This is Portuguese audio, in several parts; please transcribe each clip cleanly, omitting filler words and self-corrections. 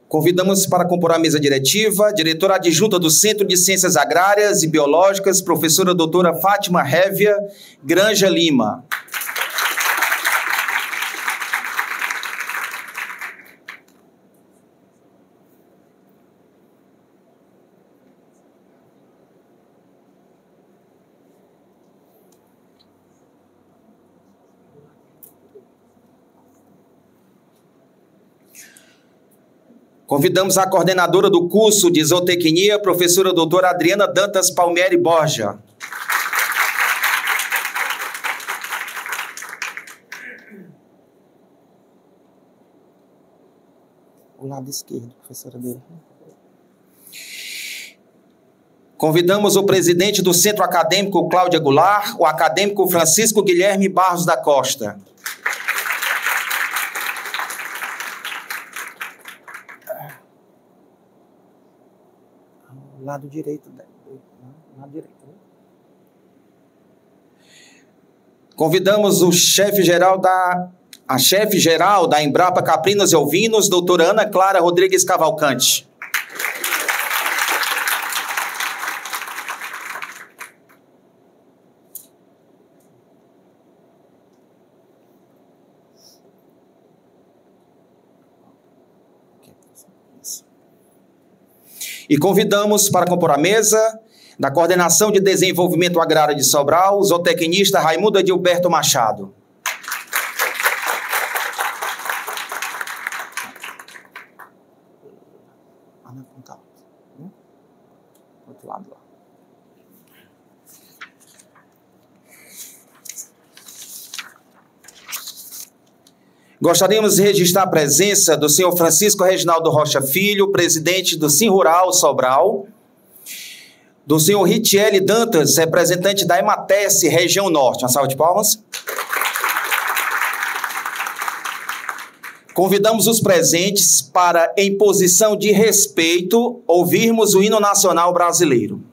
Convidamos para compor a mesa diretiva, diretora adjunta do Centro de Ciências Agrárias e Biológicas, professora doutora Fátima Révia Granja Lima. Convidamos a coordenadora do curso de zootecnia, professora doutora Adriana Dantas Palmieri Borja. O lado esquerdo, professora dele. Convidamos o presidente do Centro Acadêmico Cláudia Goulart, o acadêmico Francisco Guilherme Barros da Costa. Lado direito. Lado direito. Convidamos a chefe-geral da Embrapa Caprinos e Ovinos, doutora Ana Clara Rodrigues Cavalcante. E convidamos para compor a mesa, da Coordenação de Desenvolvimento Agrário de Sobral, o zootecnista Raimundo Adilberto Machado. Outro lado lá. Gostaríamos de registrar a presença do senhor Francisco Reginaldo Rocha Filho, presidente do Sim Rural Sobral, do senhor Ritiele Dantas, representante da Ematece Região Norte. Uma salva de palmas. Convidamos os presentes para, em posição de respeito, ouvirmos o hino nacional brasileiro.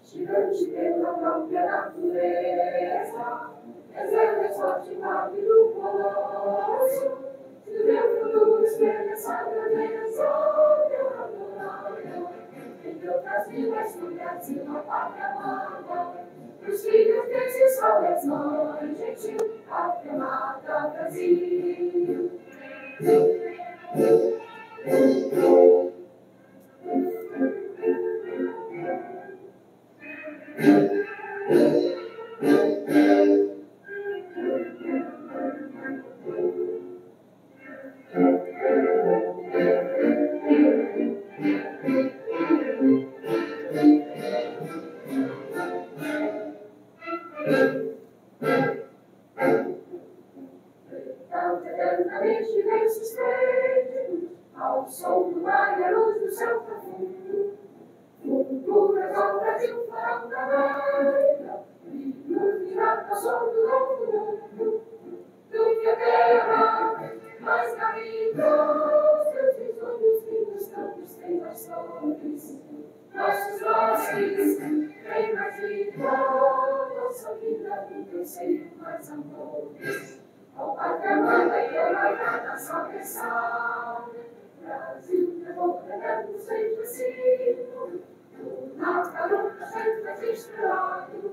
Gigante pela própria natureza, reserva a sorte do colosso, que do meu futuro espelha essa grandeza, meu adorável, entre outras vidas, mulheres e uma pátria amada, os filhos desses soles, mãe gentil, pátria amada, Brasil. Eternamente versos feitos ao som do mar e a luz do céu profundo. Culturas ao Brasil farão da América e nos dirá ao sol do novo mundo. Do que a terra mais caminhos, seus nossos bosques, tem mais vida, nossa vida no teu seio mais amor. Ao Pátria Amada e ao Lagar da Salvação, Brasil, revolta no seio do ciclo, nas garotas centras estrelados,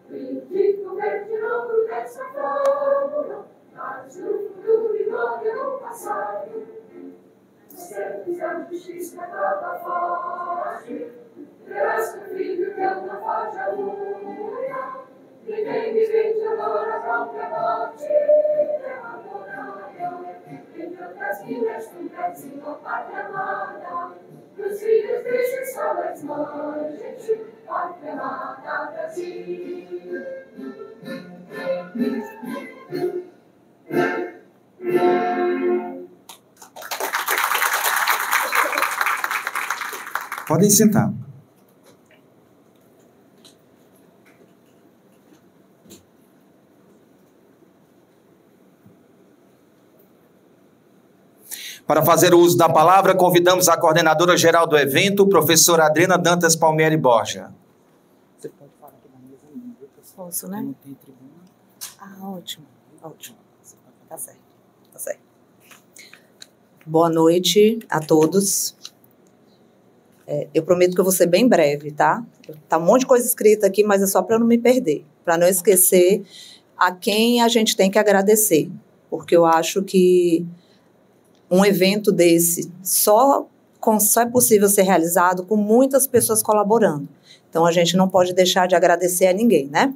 bendito verde novo dessa fórmula, mas no futuro e glória no passado. Certos da justiça prova forte, verás que o filho teu não foge a luta, e quem vivente agora a própria morte, entre outras vidas tu tens a pátria amada, dos filhos deixem só das mães, pátria amada Brasil. Podem sentar. Para fazer o uso da palavra, convidamos a coordenadora geral do evento, professora Adriana Dantas Palmieri Borja. Você pode falar aqui na mesa minha, viu, pessoal? Posso, né? Não tem tribuna. Ah, ótimo, ótimo. Você pode Tá certo, tá certo. Boa noite a todos. Eu prometo que eu vou ser bem breve, tá? Tá um monte de coisa escrita aqui, mas é só para eu não me perder, para não esquecer a quem a gente tem que agradecer, porque eu acho que um evento desse só é possível ser realizado com muitas pessoas colaborando. Então, a gente não pode deixar de agradecer a ninguém, né?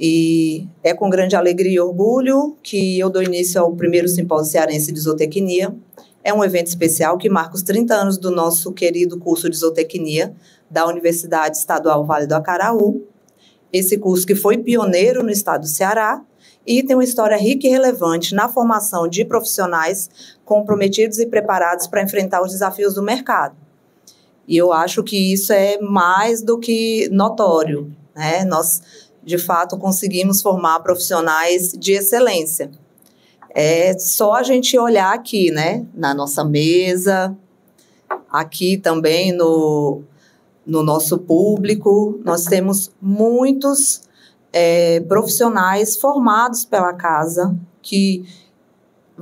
E é com grande alegria e orgulho que eu dou início ao primeiro Simpósio Cearense de Zootecnia. É um evento especial que marca os 30 anos do nosso querido curso de Zootecnia da Universidade Estadual Vale do Acaraú. Esse curso que foi pioneiro no estado do Ceará e tem uma história rica e relevante na formação de profissionais comprometidos e preparados para enfrentar os desafios do mercado. E eu acho que isso é mais do que notório, né? Nós, de fato, conseguimos formar profissionais de excelência. É só a gente olhar aqui, né? Na nossa mesa, aqui também no nosso público, nós temos muitos profissionais formados pela casa que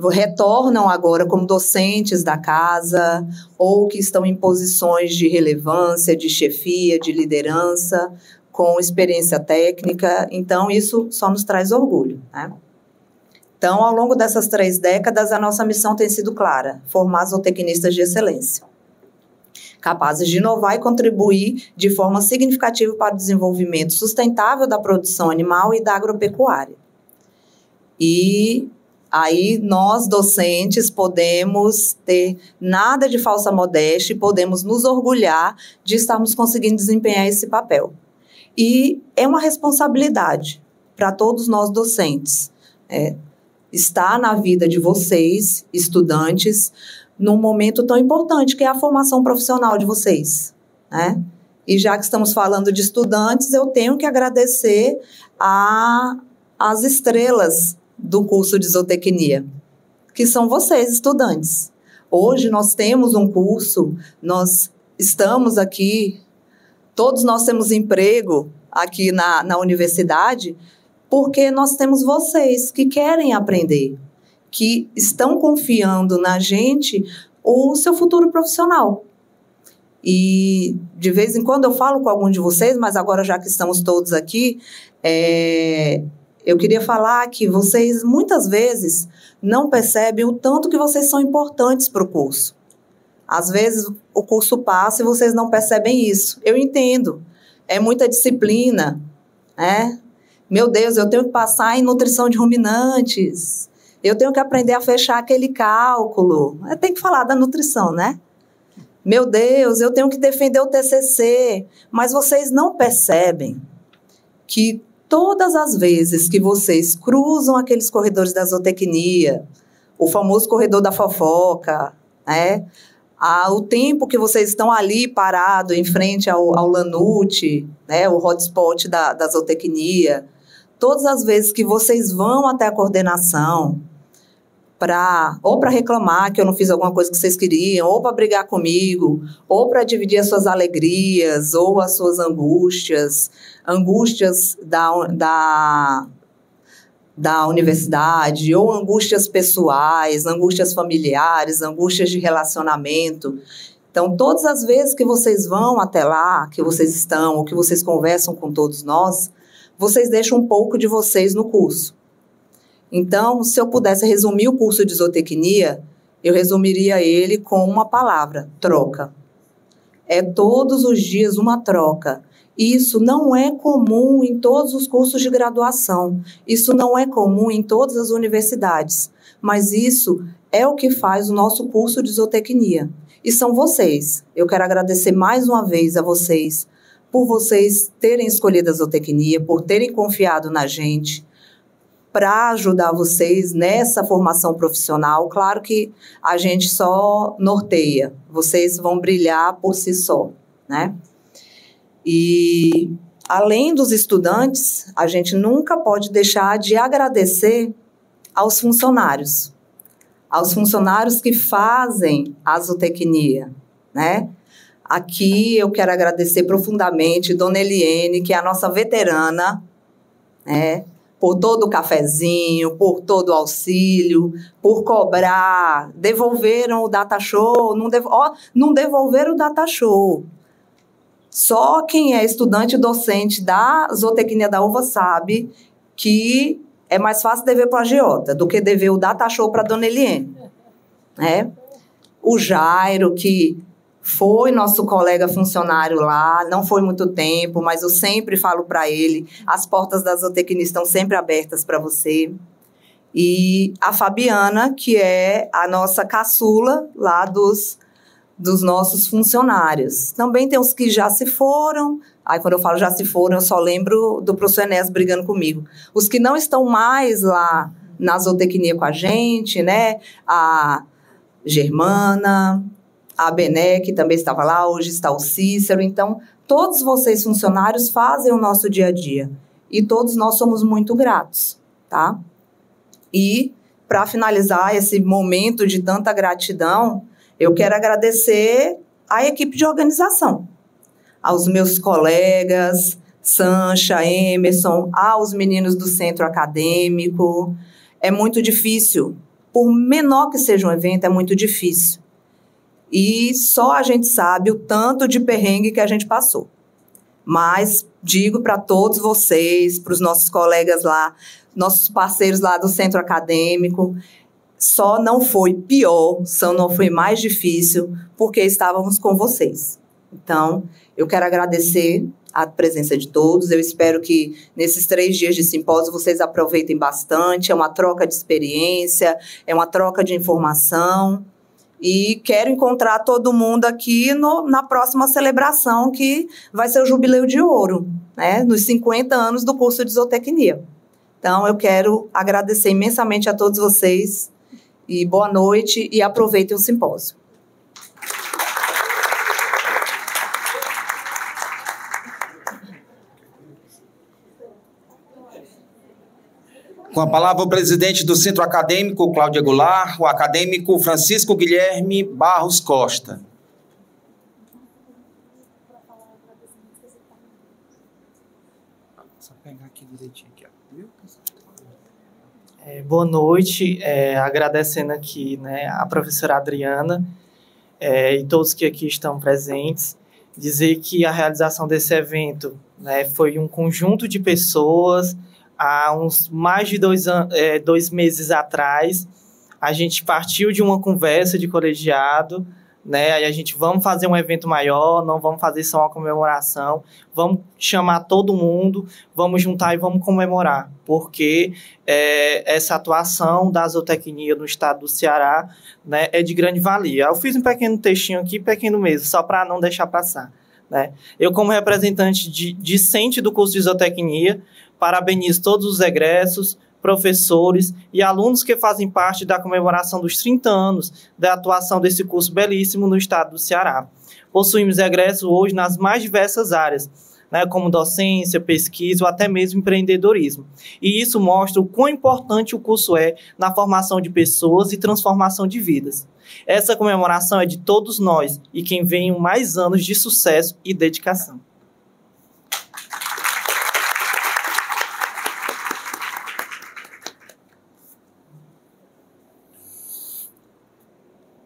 retornam agora como docentes da casa ou que estão em posições de relevância, de chefia, de liderança, com experiência técnica. Então, isso só nos traz orgulho, né? Então, ao longo dessas 3 décadas, a nossa missão tem sido clara: formar zootecnistas de excelência, capazes de inovar e contribuir de forma significativa para o desenvolvimento sustentável da produção animal e da agropecuária. E aí nós, docentes, podemos ter nada de falsa modéstia e podemos nos orgulhar de estarmos conseguindo desempenhar esse papel. E é uma responsabilidade para todos nós docentes, estar na vida de vocês, estudantes, num momento tão importante que é a formação profissional de vocês, né? E já que estamos falando de estudantes, eu tenho que agradecer às estrelas do curso de zootecnia, que são vocês, estudantes. Hoje nós temos um curso, nós estamos aqui, todos nós temos emprego aqui na universidade, porque nós temos vocês que querem aprender, que estão confiando na gente o seu futuro profissional. E de vez em quando eu falo com algum de vocês, mas agora já que estamos todos aqui, eu queria falar que vocês muitas vezes não percebem o tanto que vocês são importantes para o curso. Às vezes o curso passa e vocês não percebem isso. Eu entendo, é muita disciplina, né? Meu Deus, eu tenho que passar em nutrição de ruminantes, eu tenho que aprender a fechar aquele cálculo. Tem que falar da nutrição, né? Meu Deus, eu tenho que defender o TCC. Mas vocês não percebem que todas as vezes que vocês cruzam aqueles corredores da zootecnia, o famoso corredor da fofoca, né? O tempo que vocês estão ali parado em frente ao Lanute, né? O hotspot da zootecnia, todas as vezes que vocês vão até a coordenação ou para reclamar que eu não fiz alguma coisa que vocês queriam, ou para brigar comigo, ou para dividir as suas alegrias, ou as suas angústias da universidade, ou angústias pessoais, angústias familiares, angústias de relacionamento. Então, todas as vezes que vocês vão até lá, que vocês estão, ou que vocês conversam com todos nós, vocês deixam um pouco de vocês no curso. Então, se eu pudesse resumir o curso de zootecnia, eu resumiria ele com uma palavra: troca. É todos os dias uma troca. Isso não é comum em todos os cursos de graduação. Isso não é comum em todas as universidades. Mas isso é o que faz o nosso curso de zootecnia. E são vocês. Eu quero agradecer mais uma vez a vocês por vocês terem escolhido a zootecnia, por terem confiado na gente, para ajudar vocês nessa formação profissional. Claro que a gente só norteia, vocês vão brilhar por si só, né? E, além dos estudantes, a gente nunca pode deixar de agradecer aos funcionários que fazem a zootecnia, né? Aqui eu quero agradecer profundamente Dona Eliene, que é a nossa veterana, né? Por todo o cafezinho, por todo o auxílio, por cobrar. Devolveram o data show, não devolveram o data show. Só quem é estudante e docente da zootecnia da uva sabe que é mais fácil dever para o agiota do que dever o data show para a Dona Eliene. Né? O Jairo, que foi nosso colega funcionário lá, não foi muito tempo, mas eu sempre falo para ele, as portas da zootecnia estão sempre abertas para você. E a Fabiana, que é a nossa caçula lá dos nossos funcionários. Também tem os que já se foram. Aí, quando eu falo já se foram, eu só lembro do professor Enéas brigando comigo. Os que não estão mais lá na zootecnia com a gente, né? A Germana, a Bené, que também estava lá, hoje está o Cícero. Então, todos vocês funcionários fazem o nosso dia a dia. E todos nós somos muito gratos, tá? E, para finalizar esse momento de tanta gratidão, eu quero agradecer à equipe de organização, aos meus colegas, Sancha, Emerson, aos meninos do centro acadêmico. É muito difícil, por menor que seja um evento, é muito difícil. E só a gente sabe o tanto de perrengue que a gente passou. Mas digo para todos vocês, para os nossos colegas lá, nossos parceiros lá do centro acadêmico, só não foi pior, só não foi mais difícil, porque estávamos com vocês. Então, eu quero agradecer a presença de todos. Eu espero que nesses 3 dias de simpósio vocês aproveitem bastante. É uma troca de experiência, é uma troca de informação. E quero encontrar todo mundo aqui na próxima celebração, que vai ser o Jubileu de Ouro, né? Nos 50 anos do curso de zootecnia. Então, eu quero agradecer imensamente a todos vocês. E boa noite e aproveitem o simpósio. Com a palavra o presidente do Centro Acadêmico, Cláudia Goulart, o acadêmico Francisco Guilherme Barros Costa. Só pegar aqui direitinho aqui, ó. Boa noite, agradecendo aqui, né, a professora Adriana e todos que aqui estão presentes, dizer que a realização desse evento, né, foi um conjunto de pessoas. Há uns mais de 2 meses atrás, a gente partiu de uma conversa de colegiado, né? Aí a gente, vamos fazer um evento maior, não vamos fazer só uma comemoração, vamos chamar todo mundo, vamos juntar e vamos comemorar, porque essa atuação da zootecnia no estado do Ceará, né, é de grande valia. Eu fiz um pequeno textinho aqui, pequeno mesmo, só para não deixar passar, né? Eu, como representante discente do curso de zootecnia, parabenizo todos os egressos, professores e alunos que fazem parte da comemoração dos 30 anos da atuação desse curso belíssimo no estado do Ceará. Possuímos egressos hoje nas mais diversas áreas, né, como docência, pesquisa ou até mesmo empreendedorismo. E isso mostra o quão importante o curso é na formação de pessoas e transformação de vidas. Essa comemoração é de todos nós e quem venham mais anos de sucesso e dedicação.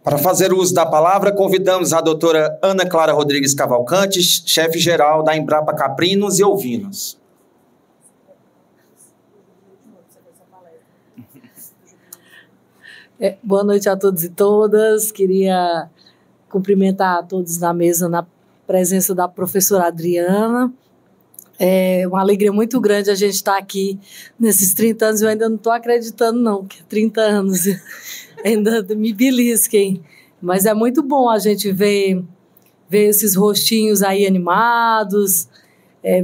Para fazer uso da palavra, convidamos a doutora Ana Clara Rodrigues Cavalcante, chefe-geral da Embrapa Caprinos e Ovinos. Boa noite a todos e todas. Queria cumprimentar a todos na mesa, na presença da professora Adriana. É uma alegria muito grande a gente estar aqui nesses 30 anos. Eu ainda não estou acreditando, não, que é 30 anos. Ainda me belisquem. Mas é muito bom a gente ver esses rostinhos aí animados,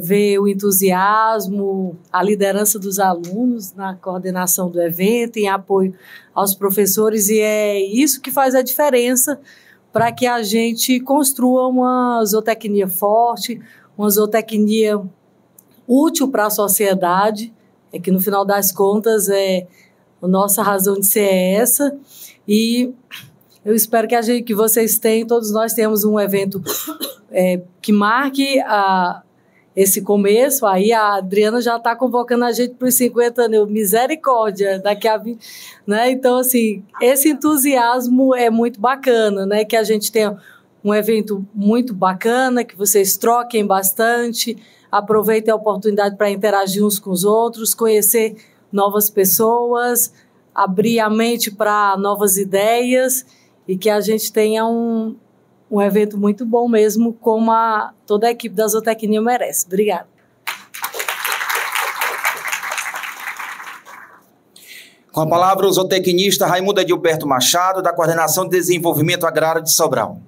ver o entusiasmo, a liderança dos alunos na coordenação do evento, em apoio aos professores, e é isso que faz a diferença para que a gente construa uma zootecnia forte, uma zootecnia útil para a sociedade, que no final das contas a nossa razão de ser é essa, e eu espero que vocês tenham, todos nós temos um evento que marque esse começo. Aí a Adriana já está convocando a gente para os 50 anos, misericórdia, daqui a 20, né? Então, assim, esse entusiasmo é muito bacana, né? Que a gente tenha um evento muito bacana, que vocês troquem bastante, aproveitem a oportunidade para interagir uns com os outros, conhecer novas pessoas, abrir a mente para novas ideias e que a gente tenha um evento muito bom mesmo, como toda a equipe da Zootecnia merece. Obrigada. Com a palavra, o zootecnista Raimundo Edilberto Machado, da Coordenação de Desenvolvimento Agrário de Sobral.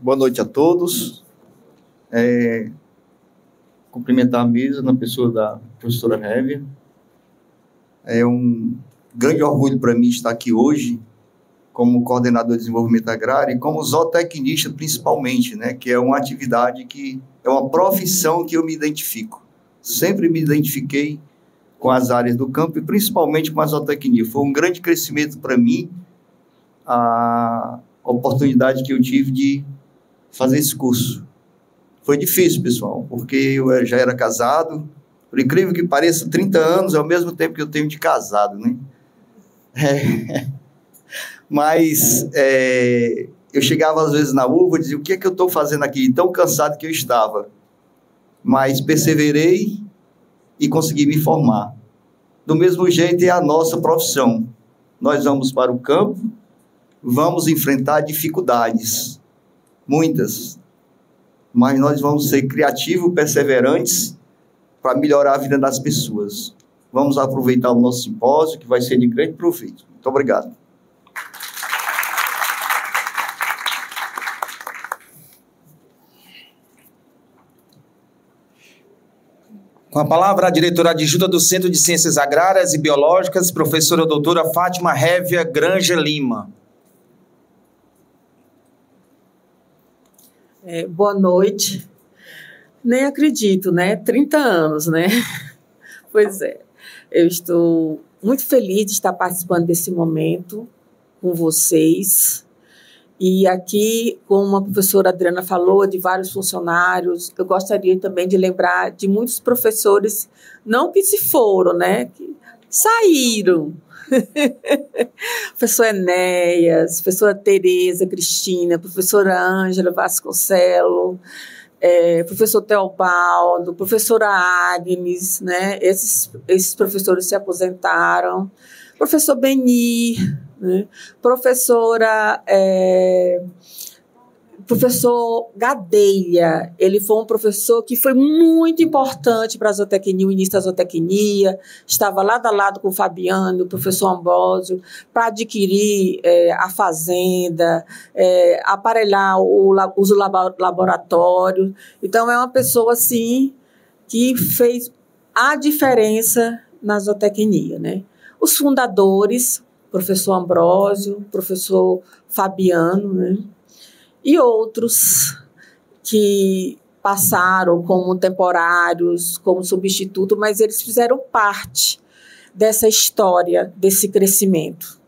Boa noite a todos. Cumprimentar a mesa na pessoa da professora Révia. É um grande orgulho para mim estar aqui hoje como coordenador de desenvolvimento agrário e como zootecnista principalmente, né, que é uma atividade que é uma profissão que eu me identifico. Sempre me identifiquei com as áreas do campo e principalmente com a zootecnia. Foi um grande crescimento para mim a oportunidade que eu tive de fazer esse curso. Foi difícil, pessoal, porque eu já era casado, por incrível que pareça, 30 anos é o mesmo tempo que eu tenho de casado, né? Mas eu chegava às vezes na uva e dizia, o que é que eu estou fazendo aqui? Tão cansado que eu estava. Mas perseverei e consegui me formar. Do mesmo jeito é a nossa profissão. Nós vamos para o campo, vamos enfrentar dificuldades, muitas, mas nós vamos ser criativos, perseverantes para melhorar a vida das pessoas. Vamos aproveitar o nosso simpósio, que vai ser de grande proveito. Muito obrigado. Com a palavra, a diretora adjunta do Centro de Ciências Agrárias e Biológicas, professora doutora Fátima Révia Granja Lima. Boa noite. Nem acredito, né? 30 anos, né? Pois é. Eu estou muito feliz de estar participando desse momento com vocês. E aqui, como a professora Adriana falou, de vários funcionários, eu gostaria também de lembrar de muitos professores, não que se foram, né? Que saíram. Professor Enéas, professora Tereza Cristina, professora Ângela Vasconcelos, professor Teobaldo, professora Agnes, né? Esses professores se aposentaram. Professor Beni, né? Professor Gadelha, ele foi um professor que foi muito importante para a zootecnia, o início da zootecnia, estava lado a lado com o Fabiano, o professor Ambrósio, para adquirir a fazenda, aparelhar os laboratórios. Então, é uma pessoa, assim, que fez a diferença na zootecnia, né? Os fundadores, professor Ambrósio, professor Fabiano, né? e outros que passaram como temporários, como substituto, mas eles fizeram parte dessa história, desse crescimento.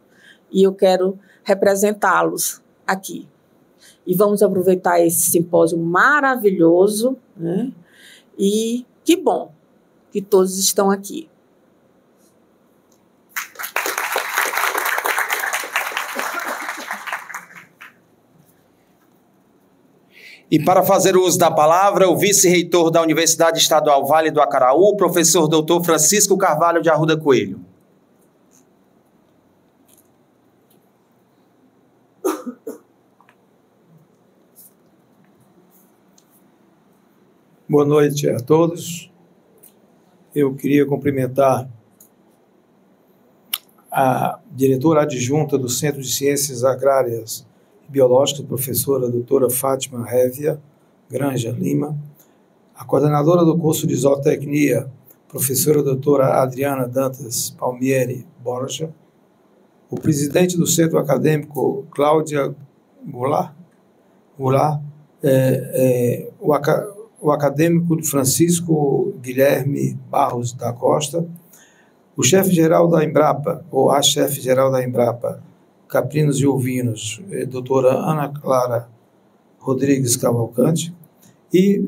E eu quero representá-los aqui. E vamos aproveitar esse simpósio maravilhoso, né? E que bom que todos estão aqui. E para fazer uso da palavra, o vice-reitor da Universidade Estadual Vale do Acaraú, professor Dr. Francisco Carvalho de Arruda Coelho. Boa noite a todos. Eu queria cumprimentar a diretora adjunta do Centro de Ciências Agrárias e Biológicas, professora doutora Fátima Révia Granja Lima, a coordenadora do curso de Zootecnia, professora doutora Adriana Dantas Palmieri Borja, o presidente do Centro Acadêmico, Cláudia Goulart, o acadêmico Francisco Guilherme Barros da Costa, o chefe-geral da Embrapa, ou a chefe-geral da Embrapa, Caprinos e Ovinos, doutora Ana Clara Rodrigues Cavalcante, e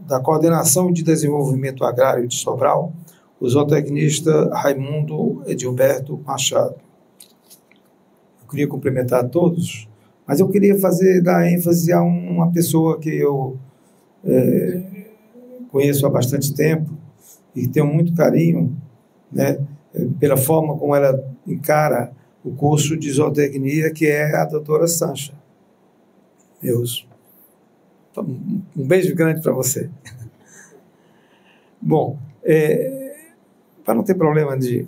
da Coordenação de Desenvolvimento Agrário de Sobral, o zootecnista Raimundo Edilberto Machado. Eu queria cumprimentar a todos, mas eu queria dar ênfase a uma pessoa que eu conheço há bastante tempo e tenho muito carinho, né, pela forma como ela encara o curso de zootecnia, que é a doutora Sancha. Um beijo grande para você. Bom, para não ter problema de...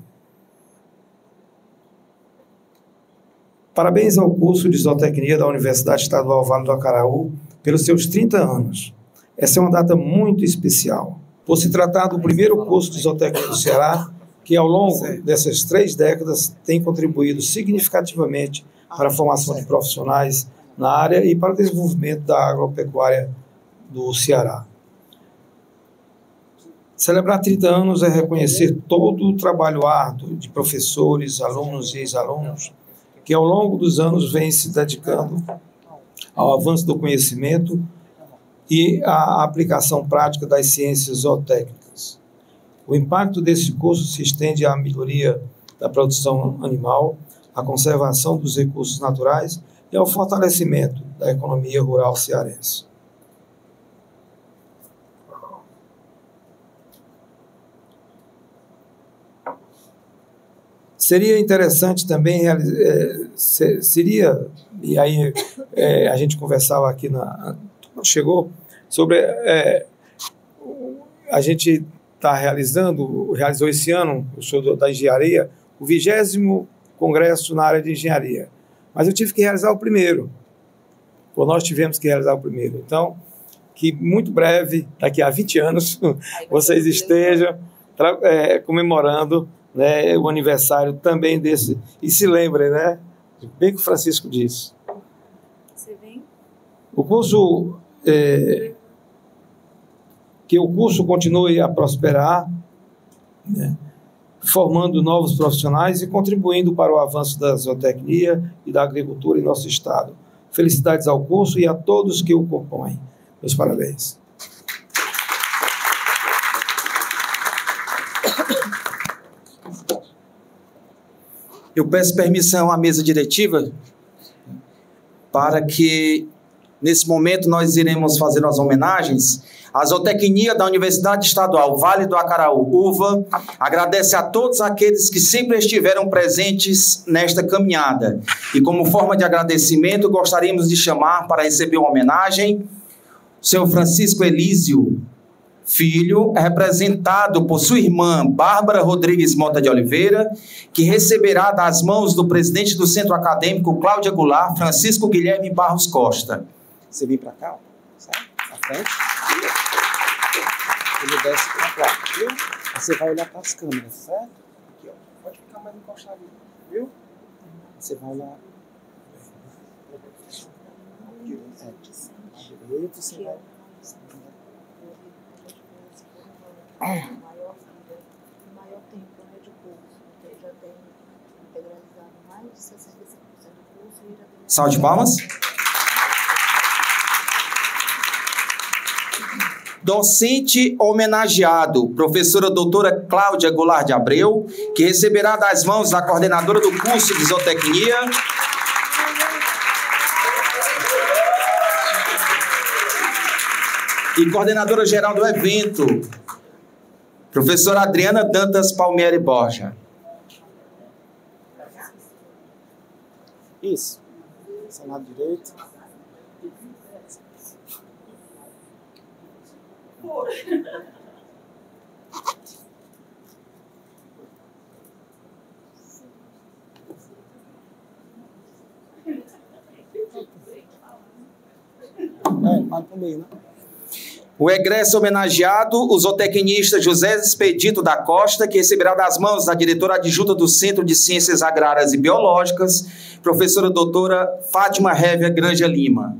Parabéns ao curso de zootecnia da Universidade Estadual Vale do Acaraú pelos seus 30 anos. Essa é uma data muito especial, por se tratar do primeiro curso de zootecnia do Ceará, que ao longo dessas 3 décadas tem contribuído significativamente para a formação de profissionais na área e para o desenvolvimento da agropecuária do Ceará. Celebrar 30 anos é reconhecer todo o trabalho árduo de professores, alunos e ex-alunos que ao longo dos anos vêm se dedicando ao avanço do conhecimento e à aplicação prática das ciências zootécnicas. O impacto desse curso se estende à melhoria da produção animal, à conservação dos recursos naturais e ao fortalecimento da economia rural cearense. Seria interessante também, e aí a gente conversava aqui, chegou, sobre, a gente realizou esse ano, o senhor da engenharia, o 20º Congresso na área de engenharia. Mas eu tive que realizar o primeiro, ou nós tivemos que realizar o primeiro. Então, que muito breve, daqui a 20 anos, vocês estejam comemorando, né, o aniversário também desse. E se lembrem, né? Bem que o Francisco disse. Você vem? O curso, que o curso continue a prosperar, né, formando novos profissionais e contribuindo para o avanço da zootecnia e da agricultura em nosso estado. Felicidades ao curso e a todos que o compõem. Meus parabéns. Eu peço permissão à mesa diretiva para que, nesse momento, nós iremos fazer as homenagens. A Zootecnia da Universidade Estadual Vale do Acaraú, UVA, agradece a todos aqueles que sempre estiveram presentes nesta caminhada. E, como forma de agradecimento, gostaríamos de chamar para receber uma homenagem o senhor Francisco Elísio Filho, representado por sua irmã Bárbara Rodrigues Mota de Oliveira, que receberá das mãos do presidente do Centro Acadêmico, Cláudia Goulart, Francisco Guilherme Barros Costa. Você vem para cá, ó, certo? Na frente. Ele desce para cá, viu? Você vai olhar para as câmeras, certo? Aqui, ó. Pode ficar mais encostado, viu? Você vai olhar. direito, você vai... Maior tempo de curso, porque já tem integralizado mais de 65% do curso e já tem... Salve de palmas. Docente homenageado, professora doutora Cláudia Goulart de Abreu, que receberá das mãos da coordenadora do curso de zootecnia, e coordenadora geral do evento, professora Adriana Dantas Palmieri Borja. Isso. Senado direito. Mais pro meio, né? O egresso homenageado, o zootecnista José Expedito da Costa, que receberá das mãos da diretora adjunta do Centro de Ciências Agrárias e Biológicas, professora doutora Fátima Révia Granja Lima.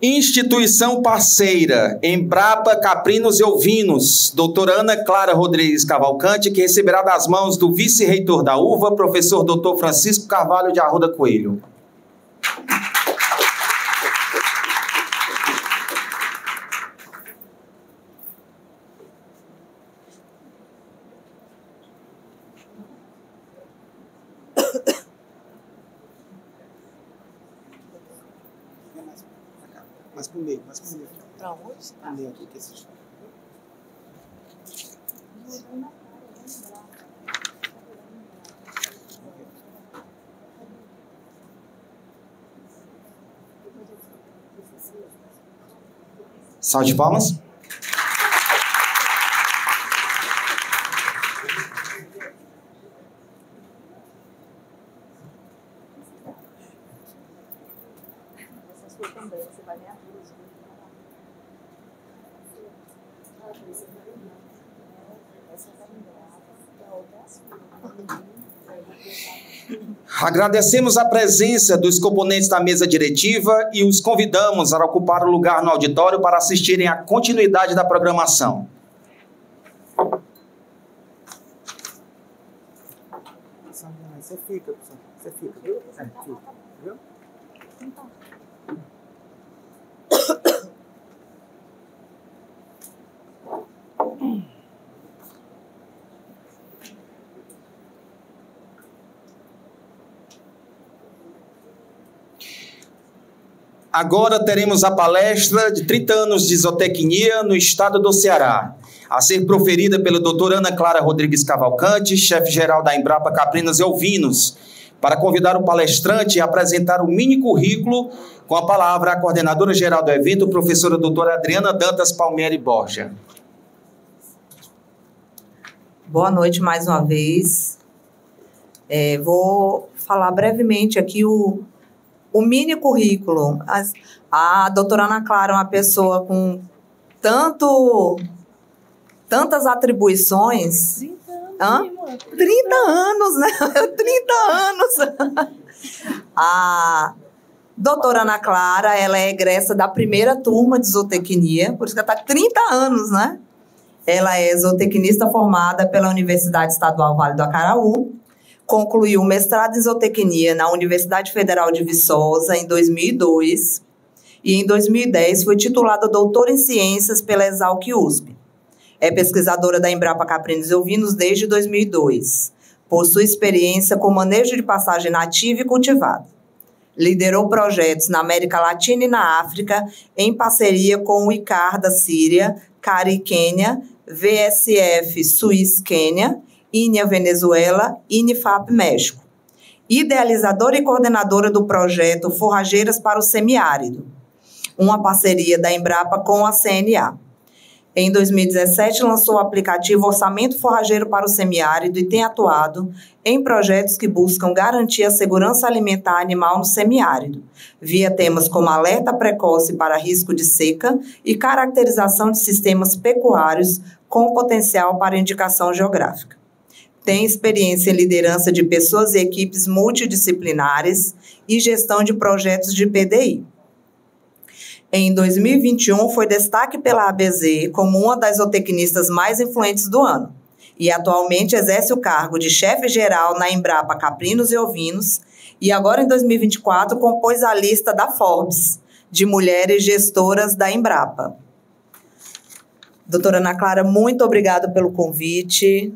Instituição parceira, Embrapa Caprinos e Ovinos, doutora Ana Clara Rodrigues Cavalcante, que receberá das mãos do vice-reitor da UVA, professor doutor Francisco Carvalho de Arruda Coelho. Mais pro meio, mais pro meio. Pra onde? Pro meio aqui, que esses... Salve de palmas. Agradecemos a presença dos componentes da mesa diretiva e os convidamos a ocupar o lugar no auditório para assistirem à continuidade da programação. Você fica, viu? É, fica, viu? Agora teremos a palestra de 30 anos de zootecnia no estado do Ceará, a ser proferida pela doutora Ana Clara Rodrigues Cavalcante, chefe-geral da Embrapa Caprinos e Ovinos, para convidar o palestrante a apresentar o mini currículo, com a palavra a coordenadora geral do evento, professora doutora Adriana Dantas Palmieri Borja. Boa noite mais uma vez. Vou falar brevemente aqui o mini currículo. A doutora Ana Clara é uma pessoa com tantas atribuições. 30 anos, né? 30 anos. A doutora Ana Clara, ela é egressa da primeira turma de zootecnia, por isso que ela está 30 anos, né? Ela é zootecnista formada pela Universidade Estadual Vale do Acaraú, concluiu o mestrado em zootecnia na Universidade Federal de Viçosa em 2002 e em 2010 foi titulada doutora em ciências pela Exalc-USP. É pesquisadora da Embrapa Caprinos e Ovinos desde 2002. Possui experiência com manejo de pastagem nativa e cultivada. Liderou projetos na América Latina e na África em parceria com o ICAR da Síria, CARI Quênia, VSF Suíça Quênia, INIA Venezuela e INIFAP México. idealizadora e coordenadora do projeto Forrageiras para o Semiárido, uma parceria da Embrapa com a CNA. Em 2017, lançou o aplicativo Orçamento Forrageiro para o Semiárido e tem atuado em projetos que buscam garantir a segurança alimentar animal no semiárido, via temas como alerta precoce para risco de seca e caracterização de sistemas pecuários com potencial para indicação geográfica. Tem experiência em liderança de pessoas e equipes multidisciplinares e gestão de projetos de PDI. Em 2021, foi destaque pela ABZ como uma das zootecnistas mais influentes do ano e atualmente exerce o cargo de chefe geral na Embrapa Caprinos e Ovinos e agora em 2024 compôs a lista da Forbes de mulheres gestoras da Embrapa. Doutora Ana Clara, muito obrigada pelo convite.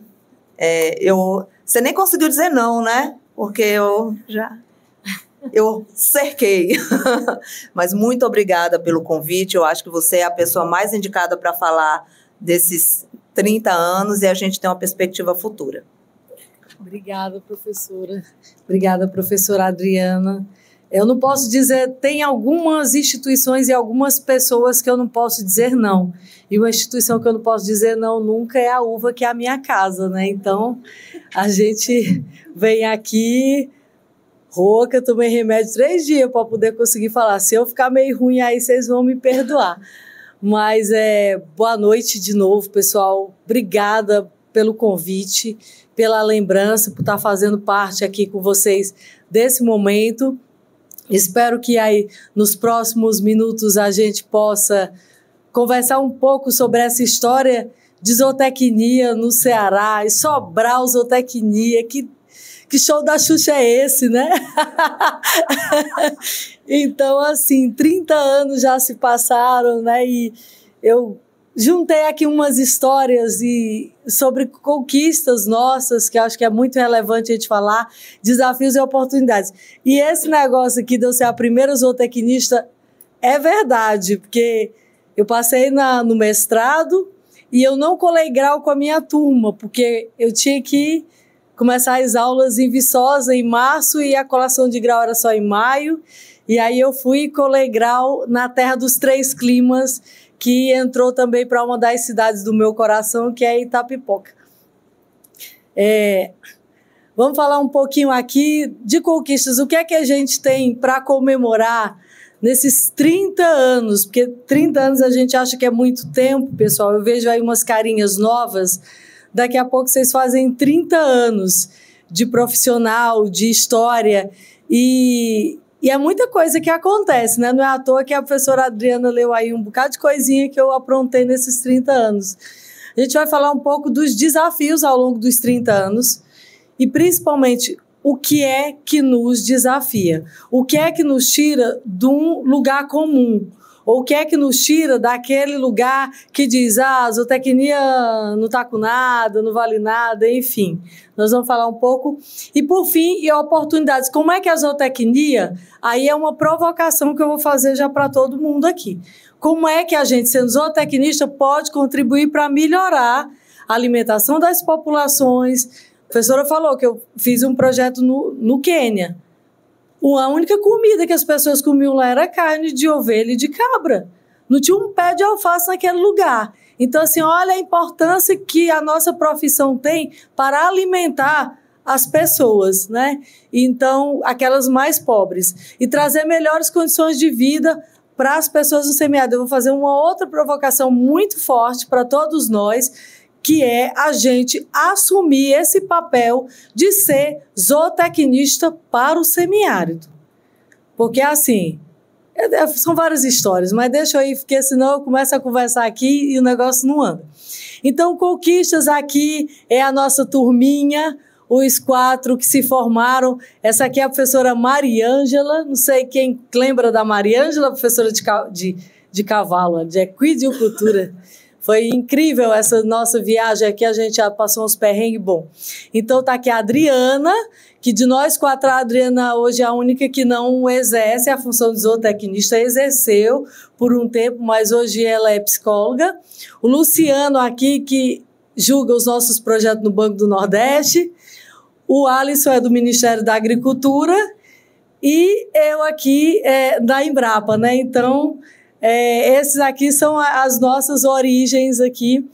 Você nem conseguiu dizer não, né? Porque eu cerquei, mas muito obrigada pelo convite. Eu acho que você é a pessoa mais indicada para falar desses 30 anos e a gente tem uma perspectiva futura. Obrigada, professora. Obrigada, professora Adriana. Eu não posso dizer, tem algumas instituições e algumas pessoas que eu não posso dizer não. E uma instituição que eu não posso dizer não nunca é a UVA, que é a minha casa, né? Então, a gente vem aqui... rouca, tomei remédio 3 dias para poder conseguir falar. Se eu ficar meio ruim aí, vocês vão me perdoar. Mas boa noite de novo, pessoal. Obrigada pelo convite, pela lembrança, por estar fazendo parte aqui com vocês desse momento. Espero que aí nos próximos minutos a gente possa conversar um pouco sobre essa história de zootecnia no Ceará, e Sobral zootecnia, que show da Xuxa é esse, né? Então, assim, 30 anos já se passaram, né? E eu juntei aqui umas histórias sobre conquistas nossas, que acho que é muito relevante a gente falar, desafios e oportunidades. E esse negócio aqui de eu ser a primeira zootecnista é verdade, porque eu passei no mestrado e eu não colei grau com a minha turma, porque eu tinha que começar as aulas em Viçosa em março e a colação de grau era só em maio. E aí eu fui e colei grau na Terra dos Três Climas, que entrou também para uma das cidades do meu coração, que é Itapipoca. Vamos falar um pouquinho aqui de conquistas. O que é que a gente tem para comemorar nesses 30 anos? Porque 30 anos a gente acha que é muito tempo, pessoal. Eu vejo aí umas carinhas novas. Daqui a pouco vocês fazem 30 anos de profissional, de história, e é muita coisa que acontece, né? Não é à toa que a professora Adriana leu aí um bocado de coisinha que eu aprontei nesses 30 anos. A gente vai falar um pouco dos desafios ao longo dos 30 anos e, principalmente, o que é que nos desafia, o que é que nos tira de um lugar comum, ou o que é que nos tira daquele lugar que diz, a zootecnia não está com nada, não vale nada, enfim. Nós vamos falar um pouco. E, por fim, e oportunidades. Como é que a zootecnia, aí é uma provocação que eu vou fazer já para todo mundo aqui. Como é que a gente, sendo zootecnista, pode contribuir para melhorar a alimentação das populações? A professora falou que eu fiz um projeto no Quênia. A única comida que as pessoas comiam lá era carne de ovelha e de cabra. Não tinha um pé de alface naquele lugar. Então, assim, olha a importância que a nossa profissão tem para alimentar as pessoas, né? Então, aquelas mais pobres. E trazer melhores condições de vida para as pessoas no semiárido. Eu vou fazer uma outra provocação muito forte para todos nós, que é a gente assumir esse papel de ser zootecnista para o semiárido. Porque, assim, são várias histórias, mas deixa eu ir, porque senão eu começo a conversar aqui e o negócio não anda. Então, conquistas aqui é a nossa turminha, os 4 que se formaram. Essa aqui é a professora Mariângela, não sei quem lembra da Mariângela, professora de cavalo, de equidicultura. Foi incrível essa nossa viagem aqui, a gente já passou uns perrengues bom. Então tá aqui a Adriana, que de nós 4, a Adriana hoje é a única que não exerce a função de zootecnista, exerceu por um tempo, mas hoje ela é psicóloga. O Luciano aqui, que julga os nossos projetos no Banco do Nordeste. o Alisson é do Ministério da Agricultura e eu aqui da Embrapa, né? Então, esses aqui são as nossas origens aqui.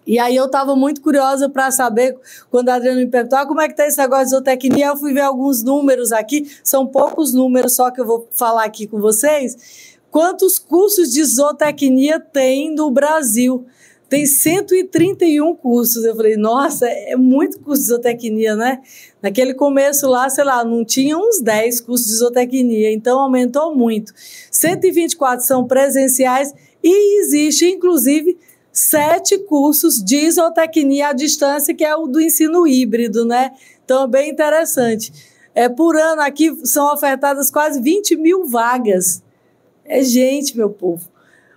E aí eu estava muito curiosa para saber, quando a Adriana me perguntou como é que está esse negócio de zootecnia, eu fui ver alguns números aqui, são poucos números só que eu vou falar aqui com vocês. Quantos cursos de zootecnia tem no Brasil? Tem 131 cursos. Eu falei, nossa, é muito curso de zootecnia, né? Naquele começo lá, sei lá, não tinha uns 10 cursos de zootecnia, então aumentou muito. 124 são presenciais e existe, inclusive, 7 cursos de zootecnia à distância, que é o do ensino híbrido, né? Então, é bem interessante. Por ano, aqui são ofertadas quase 20 mil vagas. É gente, meu povo.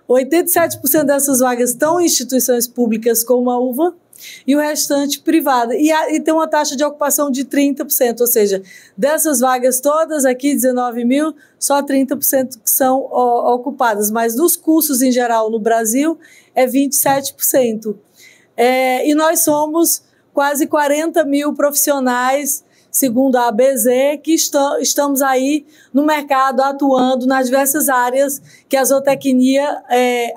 87% dessas vagas estão em instituições públicas como a UVA e o restante privada. E tem uma taxa de ocupação de 30%, ou seja, dessas vagas todas aqui, 19 mil, só 30% que são ocupadas. Mas dos cursos em geral no Brasil, é 27%. E nós somos quase 40 mil profissionais, segundo a ABZ, que estamos aí no mercado atuando nas diversas áreas que a zootecnia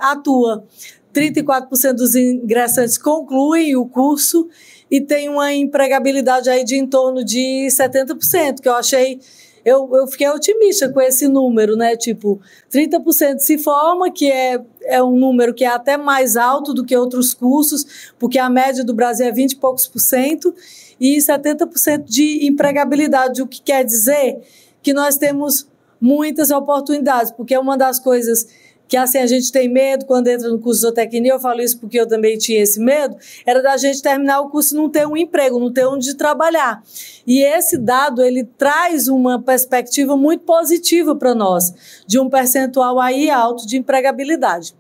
atua. 34% dos ingressantes concluem o curso e tem uma empregabilidade aí de em torno de 70%, que eu achei... Eu fiquei otimista com esse número, né? Tipo, 30% se forma, que é um número que é até mais alto do que outros cursos, porque a média do Brasil é 20 e poucos por cento, e 70% de empregabilidade, o que quer dizer que nós temos muitas oportunidades, porque é uma das coisas que assim, a gente tem medo quando entra no curso de zootecnia, eu falo isso porque eu também tinha esse medo, era da gente terminar o curso e não ter um emprego, não ter onde trabalhar. E esse dado, ele traz uma perspectiva muito positiva para nós, de um percentual aí alto de empregabilidade.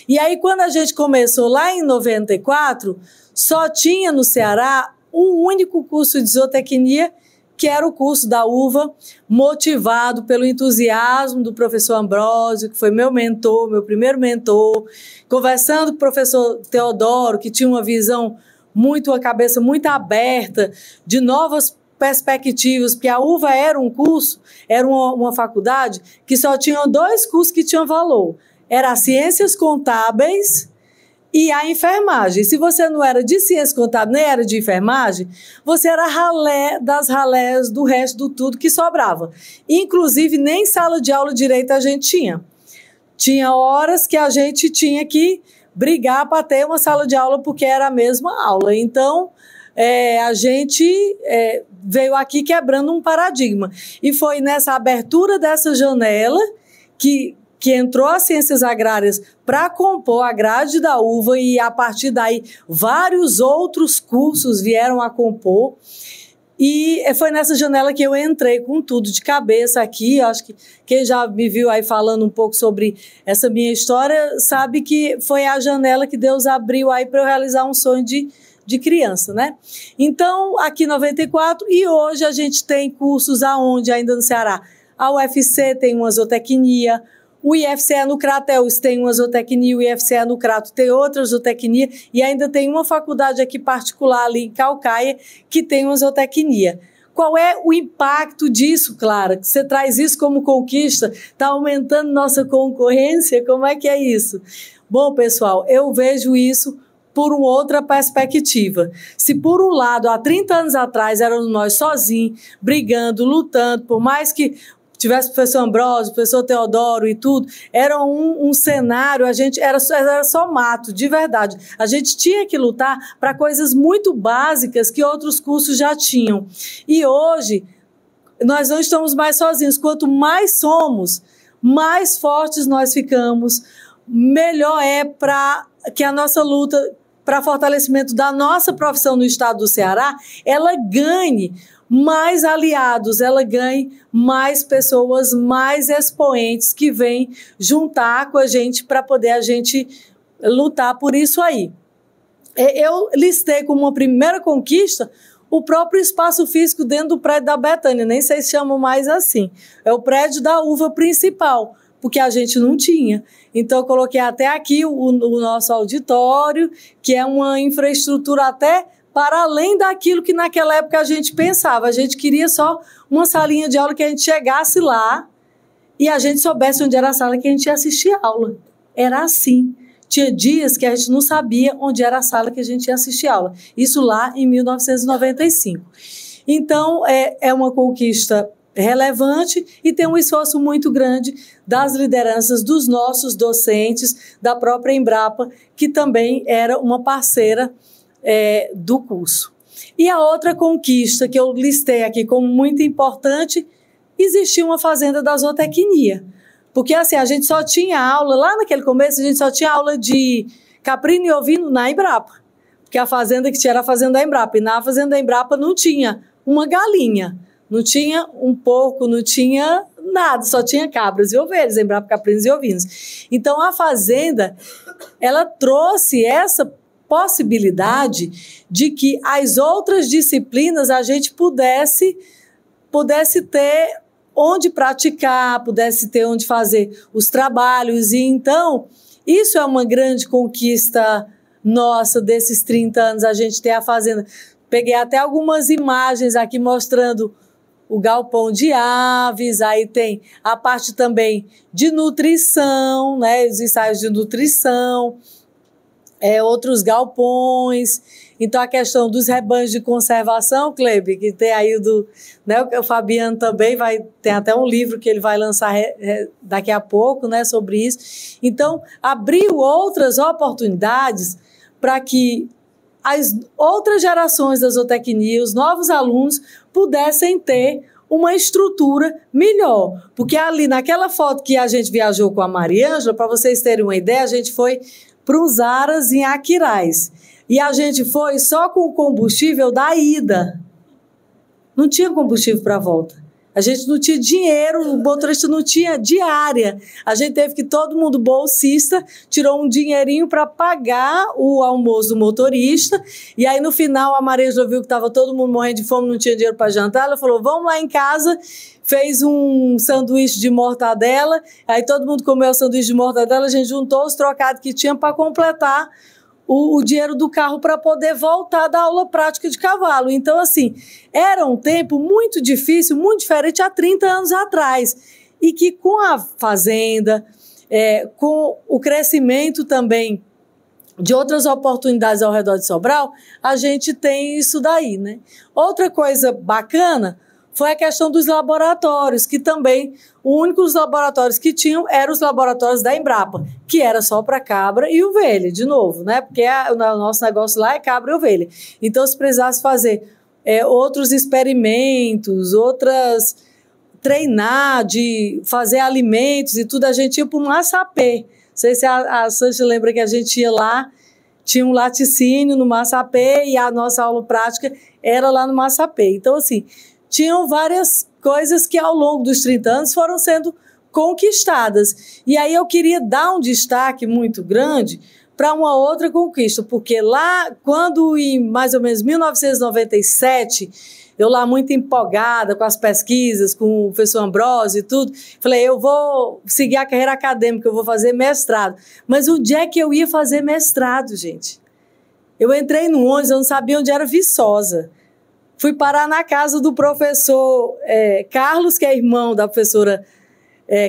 E aí, quando a gente começou lá em 94, só tinha no Ceará um único curso de zootecnia, que era o curso da UVA, motivado pelo entusiasmo do professor Ambrósio, que foi meu mentor, meu primeiro mentor, conversando com o professor Teodoro, que tinha uma visão uma cabeça muito aberta, de novas perspectivas, porque a UVA era um curso, era uma faculdade, que só tinham 2 cursos que tinham valor. Era as Ciências Contábeis e a enfermagem. Se você não era de ciência contábil, nem era de enfermagem, você era ralé das ralés do resto do tudo que sobrava. Inclusive, nem sala de aula direito a gente tinha. Tinha horas que a gente tinha que brigar para ter uma sala de aula, porque era a mesma aula. Então, a gente veio aqui quebrando um paradigma. E foi nessa abertura dessa janela que entrou as ciências agrárias para compor a grade da UVA e, a partir daí, vários outros cursos vieram a compor. E foi nessa janela que eu entrei com tudo de cabeça aqui. Eu acho que quem já me viu aí falando um pouco sobre essa minha história sabe que foi a janela que Deus abriu aí para eu realizar um sonho de criança, né? Então, aqui em 94, e hoje a gente tem cursos aonde ainda no Ceará? A UFC tem uma zootecnia, o IFCE no Crateus tem uma zootecnia, o IFCE no Crato tem outra zootecnia, e ainda tem uma faculdade aqui particular ali em Caucaia que tem uma zootecnia. Qual é o impacto disso, Clara? Você traz isso como conquista? Está aumentando nossa concorrência? Como é que é isso? Bom, pessoal, eu vejo isso por uma outra perspectiva. Se por um lado, há 30 anos atrás, éramos nós sozinhos, brigando, lutando, por mais que tivesse o professor Ambrósio, o professor Teodoro e tudo, era um cenário, a gente era só mato, de verdade. A gente tinha que lutar para coisas muito básicas que outros cursos já tinham. E hoje, nós não estamos mais sozinhos. Quanto mais somos, mais fortes nós ficamos, melhor é para que a nossa luta para fortalecimento da nossa profissão no estado do Ceará, ela ganhe mais aliados, ela ganhe mais pessoas, mais expoentes que vêm juntar com a gente para poder a gente lutar por isso aí. Eu listei como uma primeira conquista o próprio espaço físico dentro do prédio da Betânia, nem sei se chama mais assim, é o prédio da UVA principal, porque a gente não tinha. Então, eu coloquei até aqui o nosso auditório, que é uma infraestrutura até para além daquilo que naquela época a gente pensava. A gente queria só uma salinha de aula que a gente chegasse lá e a gente soubesse onde era a sala que a gente ia assistir a aula. Era assim. Tinha dias que a gente não sabia onde era a sala que a gente ia assistir a aula. Isso lá em 1995. Então, é uma conquista relevante e tem um esforço muito grande das lideranças dos nossos docentes, da própria Embrapa, que também era uma parceira do curso. E a outra conquista que eu listei aqui como muito importante, existia uma fazenda da zootecnia. Porque assim, a gente só tinha aula, lá naquele começo, a gente só tinha aula de caprino e ovino na Embrapa. Porque a fazenda que tinha era a fazenda da Embrapa. E na fazenda da Embrapa não tinha uma galinha, não tinha um porco, não tinha nada, só tinha cabras e ovelhas, Embrapa, caprinos e ovinos. Então a fazenda, ela trouxe essa possibilidade de que as outras disciplinas a gente pudesse ter onde praticar, pudesse ter onde fazer os trabalhos. E então, isso é uma grande conquista nossa desses 30 anos, a gente ter a fazenda. Peguei até algumas imagens aqui mostrando o galpão de aves, aí tem a parte também de nutrição, né, os ensaios de nutrição, outros galpões. Então, a questão dos rebanhos de conservação, Kleber, que tem aí o Fabiano também tem até um livro que ele vai lançar daqui a pouco, né, sobre isso. Então, abriu outras oportunidades para que as outras gerações da zootecnia, os novos alunos, pudessem ter uma estrutura melhor. Porque ali, naquela foto que a gente viajou com a Mariângela, para vocês terem uma ideia, a gente foi para os Aras em Aquiraz. E a gente foi só com o combustível da ida. Não tinha combustível para a volta. A gente não tinha dinheiro, o motorista não tinha diária. A gente teve que, todo mundo bolsista, tirou um dinheirinho para pagar o almoço do motorista. E aí, no final, a Mariângela viu que estava todo mundo morrendo de fome, não tinha dinheiro para jantar. Ela falou, vamos lá em casa. Fez um sanduíche de mortadela. Aí todo mundo comeu o sanduíche de mortadela. A gente juntou os trocados que tinha para completar o dinheiro do carro para poder voltar da aula prática de cavalo. Então, assim, era um tempo muito difícil, muito diferente há 30 anos atrás. E que com a fazenda, com o crescimento também de outras oportunidades ao redor de Sobral, a gente tem isso daí, né? Outra coisa bacana foi a questão dos laboratórios, que também, os únicos laboratórios que tinham eram os laboratórios da Embrapa, que era só para cabra e ovelha, de novo, né? Porque o nosso negócio lá é cabra e ovelha. Então, se precisasse fazer outros experimentos, treinar, de fazer alimentos e tudo, a gente ia para o Massapê. Não sei se a Sancha lembra que a gente ia lá, tinha um laticínio no Massapê e a nossa aula prática era lá no Massapê. Então, assim, tinham várias coisas que ao longo dos 30 anos foram sendo conquistadas. E aí eu queria dar um destaque muito grande para uma outra conquista, porque lá, quando em mais ou menos 1997, eu lá muito empolgada com as pesquisas, com o professor Ambrosio e tudo, falei, eu vou seguir a carreira acadêmica, eu vou fazer mestrado. Mas onde é que eu ia fazer mestrado, gente? Eu entrei no ônibus, eu não sabia onde era Viçosa. Fui parar na casa do professor Carlos, que é irmão da professora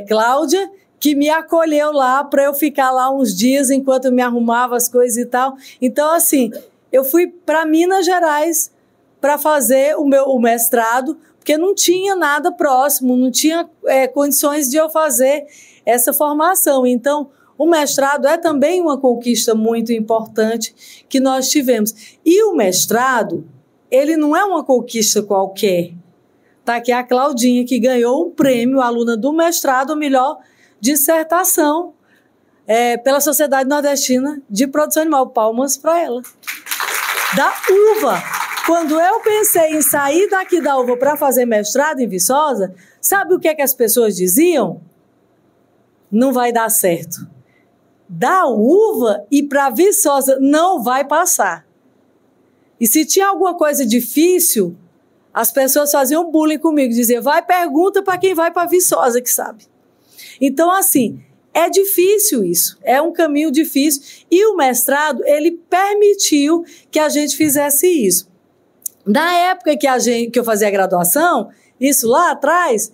Cláudia, que me acolheu lá para eu ficar lá uns dias enquanto eu me arrumava as coisas e tal. Então, assim, eu fui para Minas Gerais para fazer o mestrado, porque não tinha nada próximo, não tinha condições de eu fazer essa formação. Então, o mestrado é também uma conquista muito importante que nós tivemos. E o mestrado, ele não é uma conquista qualquer. Está aqui a Claudinha, que ganhou um prêmio, aluna do mestrado, a melhor dissertação pela Sociedade Nordestina de Produção Animal. Palmas para ela. Da uva. Quando eu pensei em sair daqui da uva para fazer mestrado em Viçosa, sabe o que as pessoas diziam? Não vai dar certo. Da uva e para Viçosa não vai passar. E se tinha alguma coisa difícil, as pessoas faziam bullying comigo, diziam, pergunta para quem vai para Viçosa que sabe. Então, assim, é difícil isso, é um caminho difícil. E o mestrado, ele permitiu que a gente fizesse isso. Na época que eu fazia a graduação, isso lá atrás,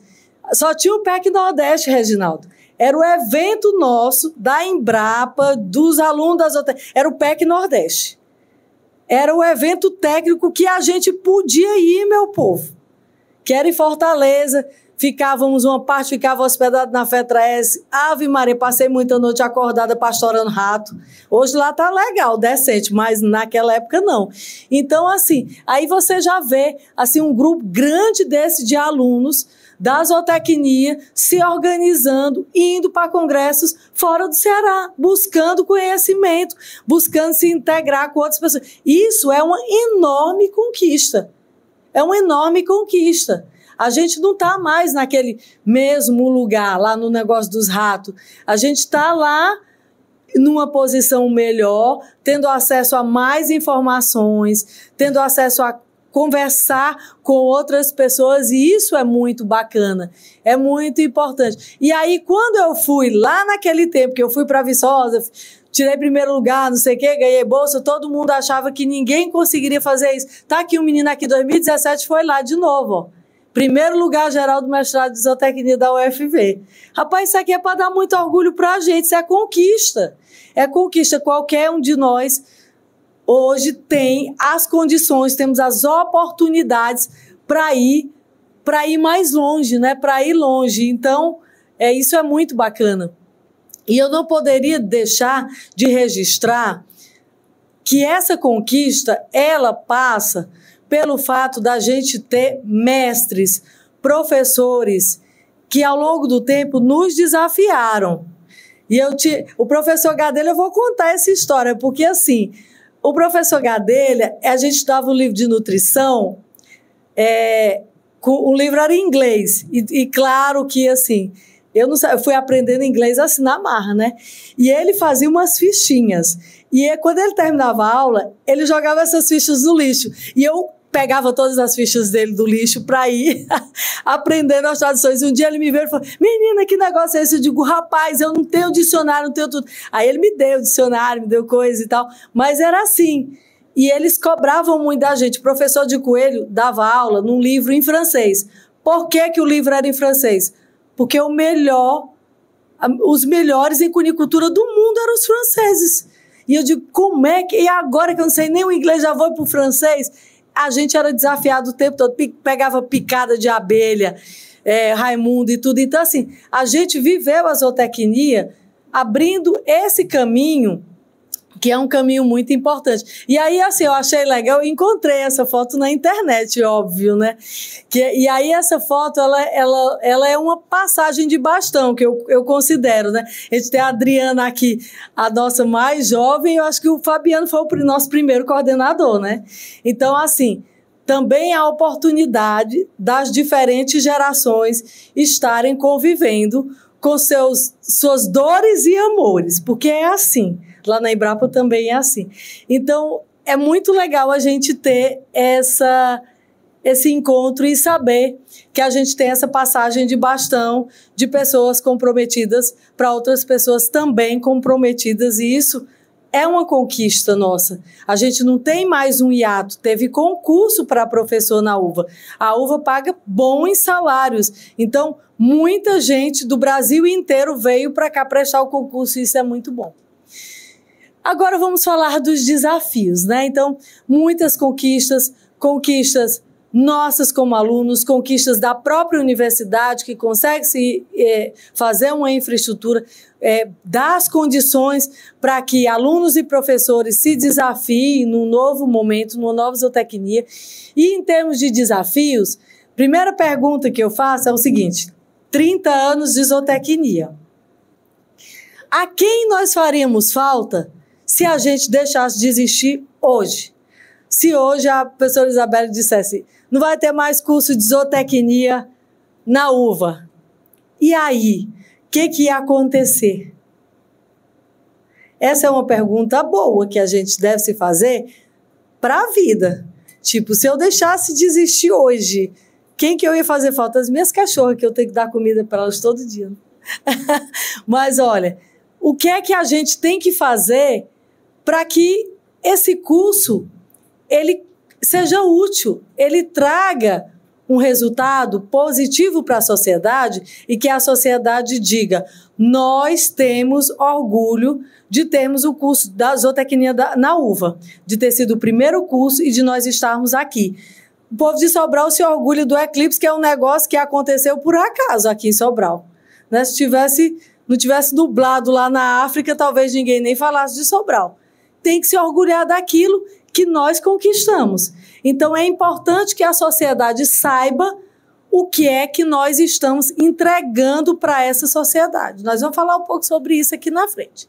só tinha o PEC Nordeste, Reginaldo. Era o evento nosso, da Embrapa, dos alunos das outras... Era o PEC Nordeste. Era o evento técnico que a gente podia ir, meu povo. Que era em Fortaleza, ficávamos, uma parte ficava hospedada na FETRAES. Ave Maria, passei muita noite acordada pastorando rato. Hoje lá tá legal, decente, mas naquela época não. Então, assim, aí você já vê assim, um grupo grande desse de alunos da zootecnia se organizando, indo para congressos fora do Ceará, buscando conhecimento, buscando se integrar com outras pessoas. Isso é uma enorme conquista. É uma enorme conquista. A gente não está mais naquele mesmo lugar, lá no negócio dos ratos. A gente está lá numa posição melhor, tendo acesso a mais informações, tendo acesso a conversar com outras pessoas, e isso é muito bacana, é muito importante. E aí, quando eu fui lá naquele tempo, que eu fui para Viçosa, tirei primeiro lugar, não sei o quê, ganhei bolsa, todo mundo achava que ninguém conseguiria fazer isso. Tá aqui um menino aqui, 2017, foi lá de novo, ó. Primeiro lugar geral do mestrado de zootecnia da UFV. Rapaz, isso aqui é para dar muito orgulho para a gente, isso é conquista. É conquista, qualquer um de nós hoje tem as condições, temos as oportunidades para ir mais longe, né? Para ir longe. Então, isso é muito bacana. E eu não poderia deixar de registrar que essa conquista, ela passa pelo fato da gente ter mestres, professores, que ao longo do tempo nos desafiaram. E o professor Gadelha, eu vou contar essa história, porque assim... O professor Gadelha, a gente dava um livro de nutrição, o livro era em inglês, e claro que, assim, eu fui aprendendo inglês assim na marra, né? E ele fazia umas fichinhas, e quando ele terminava a aula, ele jogava essas fichas no lixo, e eu pegava todas as fichas dele do lixo para ir aprendendo as traduções. Um dia ele me veio e falou, menina, que negócio é esse? Eu digo, rapaz, eu não tenho dicionário, não tenho tudo. Aí ele me deu o dicionário, me deu coisa e tal, mas era assim. E eles cobravam muito da gente. O professor de Coelho dava aula num livro em francês. Por que que o livro era em francês? Porque os melhores em cunicultura do mundo eram os franceses. E eu digo, como é que... E agora que eu não sei nem o inglês, já vou para o francês? A gente era desafiado o tempo todo, pegava picada de abelha, Raimundo e tudo. Então, assim, a gente viveu a zootecnia abrindo esse caminho, que é um caminho muito importante. E aí, assim, eu achei legal, eu encontrei essa foto na internet, óbvio, né? E aí, essa foto, ela é uma passagem de bastão, que eu considero, né? A gente tem a Adriana aqui, a nossa mais jovem, eu acho que o Fabiano foi o nosso primeiro coordenador, né? Então, assim, também a oportunidade das diferentes gerações estarem convivendo com suas dores e amores, porque é assim. Lá na Embrapa também é assim. Então, é muito legal a gente ter esse encontro e saber que a gente tem essa passagem de bastão de pessoas comprometidas para outras pessoas também comprometidas, e isso é uma conquista nossa. A gente não tem mais um hiato, teve concurso para professor na UVA. A UVA paga bons salários, então muita gente do Brasil inteiro veio para cá prestar o concurso, e isso é muito bom. Agora vamos falar dos desafios, né? Então, muitas conquistas nossas como alunos, conquistas da própria universidade, que consegue fazer uma infraestrutura, dar as condições para que alunos e professores se desafiem num novo momento, numa nova zootecnia. E em termos de desafios, primeira pergunta que eu faço é o seguinte: 30 anos de zootecnia. A quem nós faríamos falta se a gente deixasse de existir hoje? Se hoje a professora Isabelle dissesse, não vai ter mais curso de zootecnia na UVA, e aí, o que ia acontecer? Essa é uma pergunta boa que a gente deve se fazer para a vida. Tipo, se eu deixasse de existir hoje, quem que eu ia fazer falta? As minhas cachorras, que eu tenho que dar comida para elas todo dia. Mas olha, o que é que a gente tem que fazer para que esse curso ele seja útil, ele traga um resultado positivo para a sociedade e que a sociedade diga: nós temos orgulho de termos o curso da zootecnia na UVA, de ter sido o primeiro curso e de nós estarmos aqui. O povo de Sobral se orgulha do Eclipse, que é um negócio que aconteceu por acaso aqui em Sobral. Né? Se não tivesse dublado lá na África, talvez ninguém nem falasse de Sobral. Tem que se orgulhar daquilo que nós conquistamos. Então, é importante que a sociedade saiba o que é que nós estamos entregando para essa sociedade. Nós vamos falar um pouco sobre isso aqui na frente.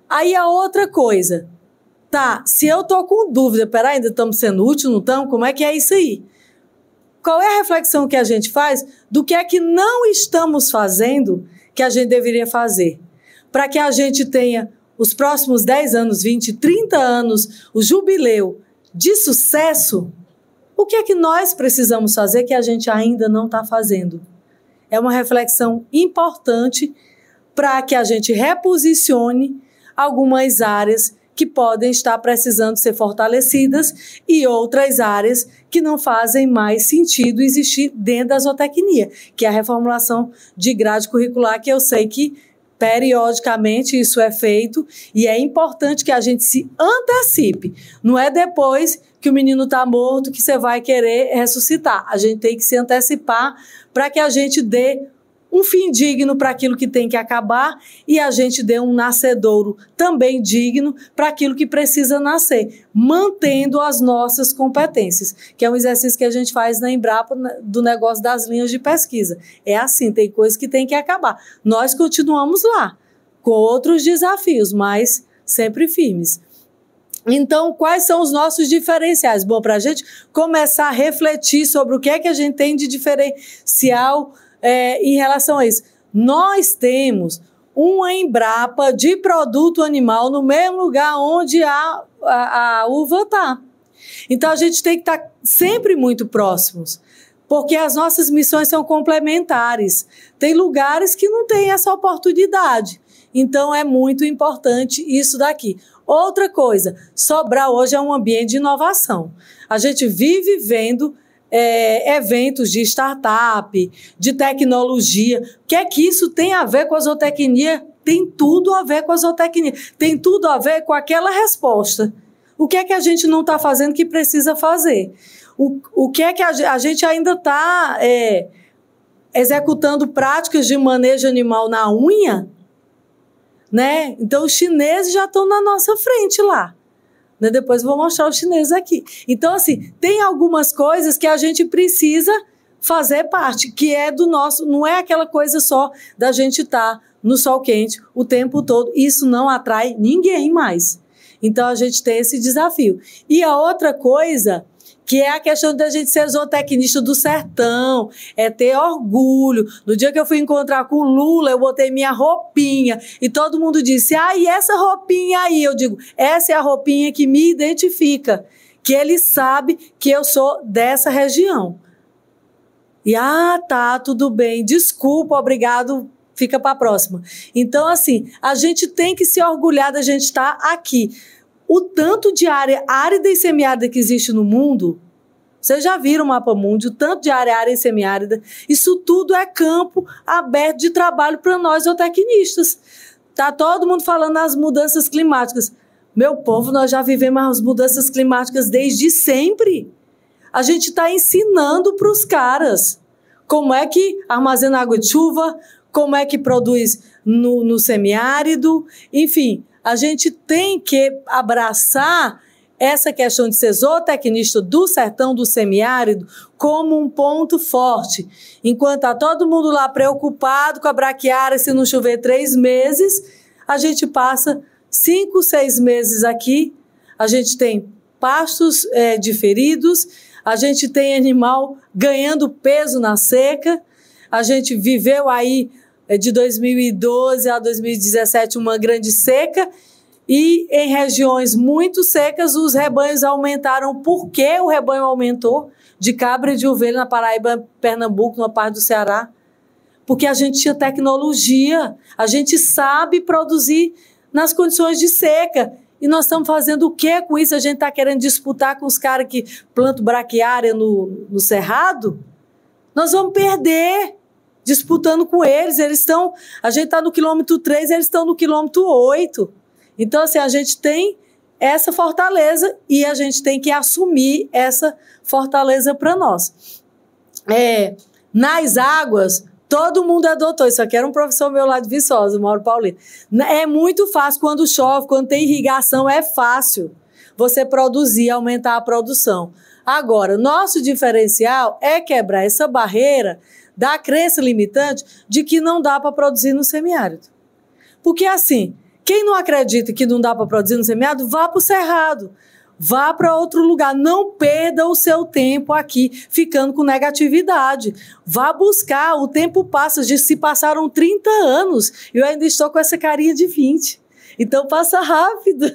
Aí, a outra coisa. Tá, se eu estou com dúvida, peraí, ainda estamos sendo úteis, não estamos? Como é que é isso aí? Qual é a reflexão que a gente faz do que é que não estamos fazendo que a gente deveria fazer? Para que a gente tenha os próximos 10 anos, 20, 30 anos, o jubileu de sucesso, o que é que nós precisamos fazer que a gente ainda não está fazendo? É uma reflexão importante para que a gente reposicione algumas áreas que podem estar precisando ser fortalecidas e outras áreas que não fazem mais sentido existir dentro da zootecnia, que é a reformulação de grade curricular, que eu sei que periodicamente isso é feito e é importante que a gente se antecipe. Não é depois que o menino está morto que você vai querer ressuscitar. A gente tem que se antecipar para que a gente dê um fim digno para aquilo que tem que acabar e a gente dê um nascedouro também digno para aquilo que precisa nascer, mantendo as nossas competências, que é um exercício que a gente faz na Embrapa do negócio das linhas de pesquisa. É assim, tem coisas que tem que acabar. Nós continuamos lá, com outros desafios, mas sempre firmes. Então, quais são os nossos diferenciais? Bom, para a gente começar a refletir sobre o que é que a gente tem de diferencial em relação a isso. Nós temos uma Embrapa de produto animal no mesmo lugar onde a uva está. Então, a gente tem que estar sempre muito próximos, porque as nossas missões são complementares. Tem lugares que não têm essa oportunidade. Então, é muito importante isso daqui. Outra coisa, Sobral hoje é um ambiente de inovação. A gente vive vendo eventos de startup, de tecnologia. O que é que isso tem a ver com a zootecnia? Tem tudo a ver com a zootecnia. Tem tudo a ver com aquela resposta. O que é que a gente não está fazendo que precisa fazer? O que é que a gente ainda está executando práticas de manejo animal na unha? Né? Então, os chineses já estão na nossa frente lá. Né? Depois eu vou mostrar os chineses aqui. Então, assim, tem algumas coisas que a gente precisa fazer parte, que é do nosso, não é aquela coisa só da gente estar no sol quente o tempo todo. Isso não atrai ninguém mais. Então, a gente tem esse desafio. E a outra coisa, que é a questão da gente ser zootecnista do sertão, é ter orgulho. No dia que eu fui encontrar com o Lula, eu botei minha roupinha e todo mundo disse: e essa roupinha aí? Eu digo, essa é a roupinha que me identifica, que ele sabe que eu sou dessa região. E, tá, tudo bem, desculpa, obrigado, fica para a próxima. Então, assim, a gente tem que se orgulhar da gente estar aqui. O tanto de área árida e semiárida que existe no mundo, vocês já viram o mapa mundi, o tanto de área árida e semiárida, isso tudo é campo aberto de trabalho para nós zootecnistas. Tá todo mundo falando nas mudanças climáticas. Meu povo, nós já vivemos as mudanças climáticas desde sempre. A gente está ensinando para os caras como é que armazena água de chuva, como é que produz no semiárido, enfim. A gente tem que abraçar essa questão de ser zootecnista do sertão, do semiárido, como um ponto forte. Enquanto está todo mundo lá preocupado com a braquiária, se não chover 3 meses, a gente passa 5, 6 meses aqui, a gente tem pastos diferidos, a gente tem animal ganhando peso na seca, a gente viveu aí de 2012 a 2017 uma grande seca e em regiões muito secas os rebanhos aumentaram. Por que o rebanho aumentou de cabra e de ovelha na Paraíba, Pernambuco, na parte do Ceará? porque a gente tinha tecnologia, a gente sabe produzir nas condições de seca. E nós estamos fazendo o que com isso? A gente está querendo disputar com os caras que plantam braquiária no cerrado? Nós vamos perder disputando com eles. A gente está no quilômetro 3, eles estão no quilômetro 8. Então, assim, a gente tem essa fortaleza e a gente tem que assumir essa fortaleza para nós. Nas águas, todo mundo é doutor. Isso aqui era um professor meu lá de Viçosa, o Mauro Paulino. É muito fácil quando chove, quando tem irrigação, é fácil você produzir, aumentar a produção. Agora, nosso diferencial é quebrar essa barreira da crença limitante de que não dá para produzir no semiárido. Porque assim, quem não acredita que não dá para produzir no semiárido, vá para o cerrado, vá para outro lugar, não perda o seu tempo aqui ficando com negatividade. Vá buscar, o tempo passa, se passaram 30 anos e eu ainda estou com essa carinha de 20. Então passa rápido.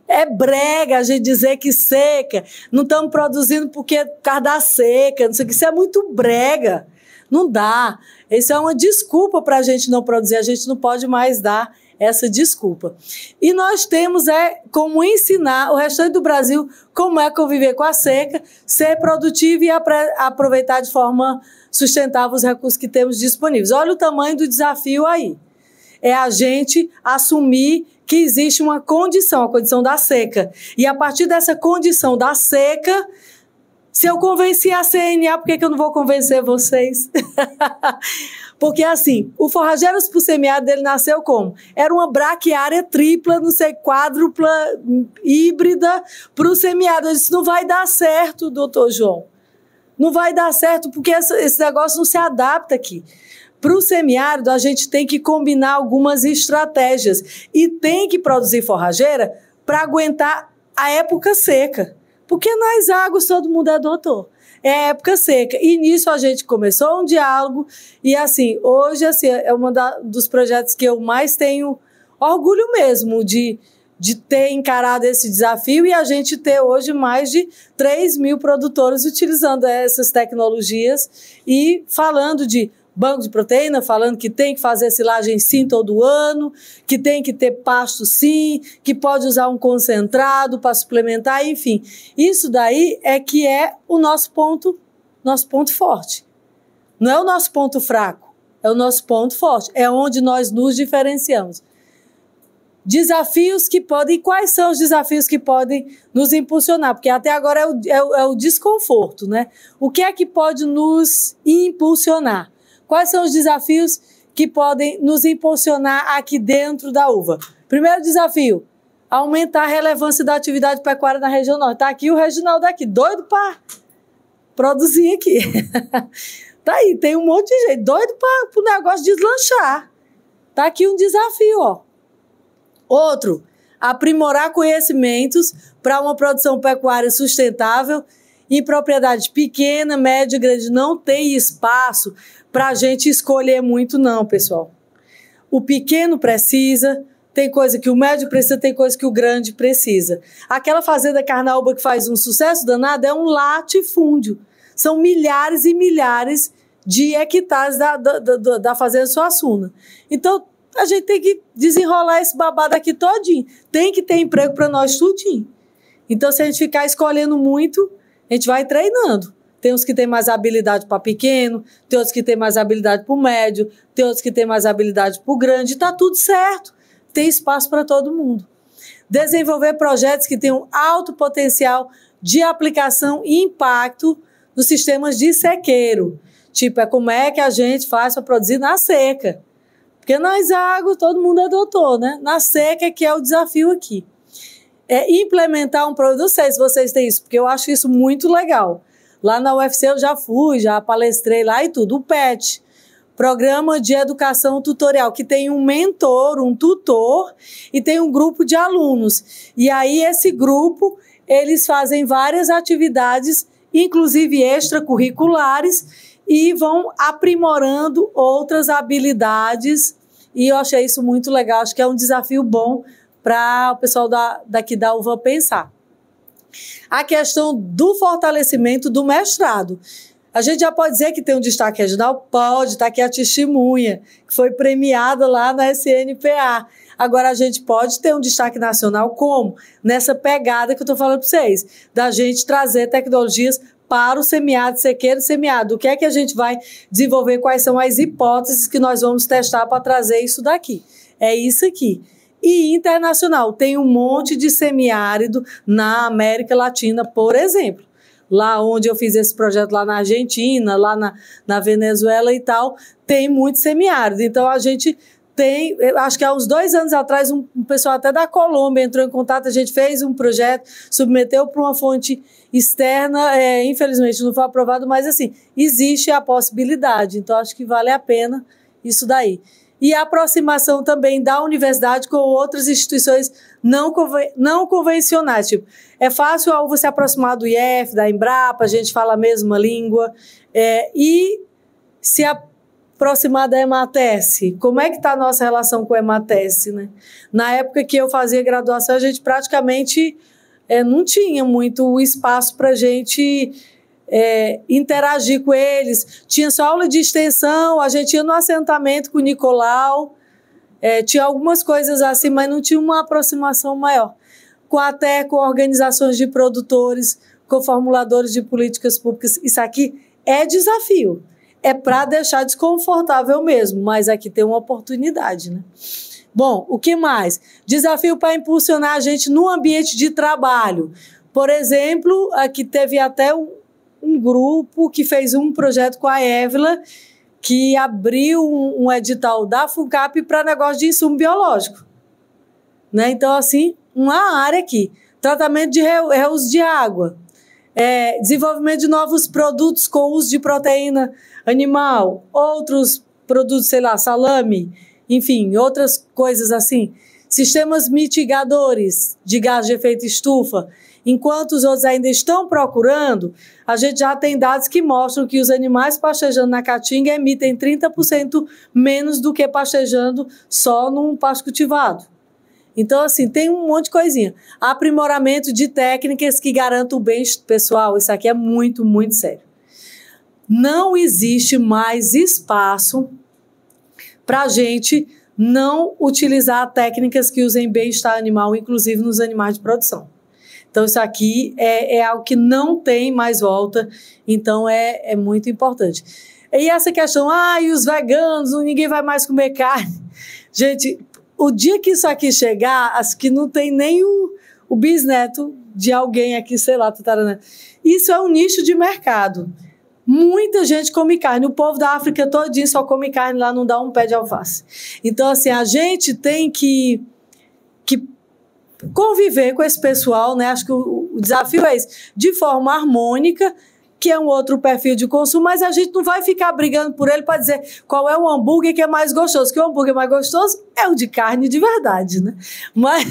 É brega a gente dizer que seca, não estamos produzindo porque por causa da seca, não sei o que, isso é muito brega. Não dá. Isso é uma desculpa para a gente não produzir, a gente não pode mais dar essa desculpa. E nós temos como ensinar o restante do Brasil como é conviver com a seca, ser produtivo e aproveitar de forma sustentável os recursos que temos disponíveis. Olha o tamanho do desafio aí. É a gente assumir que existe uma condição, a condição da seca. E a partir dessa condição da seca, se eu convenci a CNA, por que eu não vou convencer vocês? Porque assim, o Forrageiros pro Semiárido dele nasceu como? Era uma braquiária tripla, não sei, quádrupla, híbrida para o semiárido. Eu disse, não vai dar certo, doutor João. Não vai dar certo porque esse negócio não se adapta aqui. Para o semiárido, a gente tem que combinar algumas estratégias e tem que produzir forrageira para aguentar a época seca. Porque nas águas todo mundo é doutor. É época seca. E nisso a gente começou um diálogo e, assim, hoje assim, é um dos projetos que eu mais tenho orgulho mesmo de ter encarado esse desafio e a gente ter hoje mais de 3 mil produtores utilizando essas tecnologias e falando de banco de proteína, falando que tem que fazer silagem sim todo ano, que tem que ter pasto sim, que pode usar um concentrado para suplementar, enfim. Isso daí é o nosso ponto forte. Não é o nosso ponto fraco, é o nosso ponto forte, é onde nós nos diferenciamos. Desafios que podem, e quais são os desafios que podem nos impulsionar? Porque até agora é o desconforto, né? O que é que pode nos impulsionar? Quais são os desafios que podem nos impulsionar aqui dentro da uva? Primeiro desafio, aumentar a relevância da atividade pecuária na região norte. Está aqui o Reginaldo aqui, doido para produzir aqui. Tá aí, tem um monte de gente doido para o negócio deslanchar. Está aqui um desafio, ó. Outro, aprimorar conhecimentos para uma produção pecuária sustentável em propriedade pequena, média e grande. Não tem espaço para a gente escolher muito, não, pessoal. O pequeno precisa, tem coisa que o médio precisa, tem coisa que o grande precisa. Aquela fazenda Carnaúba que faz um sucesso danado é um latifúndio. São milhares e milhares de hectares da fazenda Suassuna. Então, a gente tem que desenrolar esse babado aqui todinho. Tem que ter emprego para nós tudinho. Então, se a gente ficar escolhendo muito, a gente vai treinando. Tem uns que têm mais habilidade para pequeno, tem outros que têm mais habilidade para o médio, tem outros que têm mais habilidade para o grande. Está tudo certo. Tem espaço para todo mundo. Desenvolver projetos que tenham alto potencial de aplicação e impacto nos sistemas de sequeiro. Tipo, como é que a gente faz para produzir na seca. Porque nas águas todo mundo é doutor, né? Na seca é que é o desafio aqui. É implementar um produto, não sei se vocês têm isso, porque eu acho isso muito legal. Lá na UFC eu já fui, já palestrei lá e tudo. O PET, Programa de Educação Tutorial, que tem um mentor, um tutor, e tem um grupo de alunos. E aí esse grupo, eles fazem várias atividades, inclusive extracurriculares, e vão aprimorando outras habilidades, e eu achei isso muito legal, acho que é um desafio bom para o pessoal daqui da UVA pensar. A questão do fortalecimento do mestrado. A gente já pode dizer que tem um destaque regional? Pode, está aqui a testemunha, que foi premiada lá na SNPA. Agora, a gente pode ter um destaque nacional como? Nessa pegada que eu estou falando para vocês, da gente trazer tecnologias para o semiárido, sequeiro e semiárido. O que é que a gente vai desenvolver? Quais são as hipóteses que nós vamos testar para trazer isso daqui? É isso aqui. E internacional, tem um monte de semiárido na América Latina, por exemplo. Lá onde eu fiz esse projeto, lá na Argentina, lá na Venezuela e tal, tem muito semiárido. Então, a gente tem, acho que há uns 2 anos atrás, um pessoal até da Colômbia entrou em contato, a gente fez um projeto, submeteu para uma fonte externa, infelizmente não foi aprovado, mas assim, existe a possibilidade. Então, acho que vale a pena isso daí. E a aproximação também da universidade com outras instituições não convencionais. Tipo, é fácil você aproximar do IF, da Embrapa, a gente fala a mesma língua, e se aproximar da EMATESE. Como é que está a nossa relação com a EMATESE, né? Na época que eu fazia graduação, a gente praticamente não tinha muito espaço para a gente interagir com eles. Tinha só aula de extensão, a gente ia no assentamento com o Nicolau, tinha algumas coisas assim, mas não tinha uma aproximação maior. Até com organizações de produtores, com formuladores de políticas públicas. Isso aqui é desafio. É para deixar desconfortável mesmo, mas aqui tem uma oportunidade, né? Bom, o que mais? Desafio para impulsionar a gente no ambiente de trabalho. Por exemplo, aqui teve até um grupo que fez um projeto com a Évila, que abriu um edital da FUNCAP para negócio de insumo biológico. Né? Então, assim, uma área aqui. Tratamento de reuso de água. Desenvolvimento de novos produtos com uso de proteína animal. Outros produtos, sei lá, salame, enfim, outras coisas assim. Sistemas mitigadores de gás de efeito estufa. Enquanto os outros ainda estão procurando, a gente já tem dados que mostram que os animais pastejando na caatinga emitem 30% menos do que pastejando só num pasto cultivado. Então, assim, tem um monte de coisinha. Aprimoramento de técnicas que garantam o bem pessoal. Isso aqui é muito, muito sério. Não existe mais espaço para a gente não utilizar técnicas que usem bem-estar animal, inclusive nos animais de produção. Então, isso aqui é algo que não tem mais volta, então é muito importante. E essa questão, e os veganos, ninguém vai mais comer carne. Gente, o dia que isso aqui chegar, acho que não tem nem o bisneto de alguém aqui, sei lá, tatarana. Isso é um nicho de mercado. Muita gente come carne. O povo da África todinho só come carne lá, não dá um pé de alface. Então, assim, a gente tem que conviver com esse pessoal, né? Acho que o desafio é esse, de forma harmônica, que é um outro perfil de consumo, mas a gente não vai ficar brigando por ele para dizer qual é o hambúrguer que é mais gostoso, que o hambúrguer mais gostoso é o de carne de verdade, né? Mas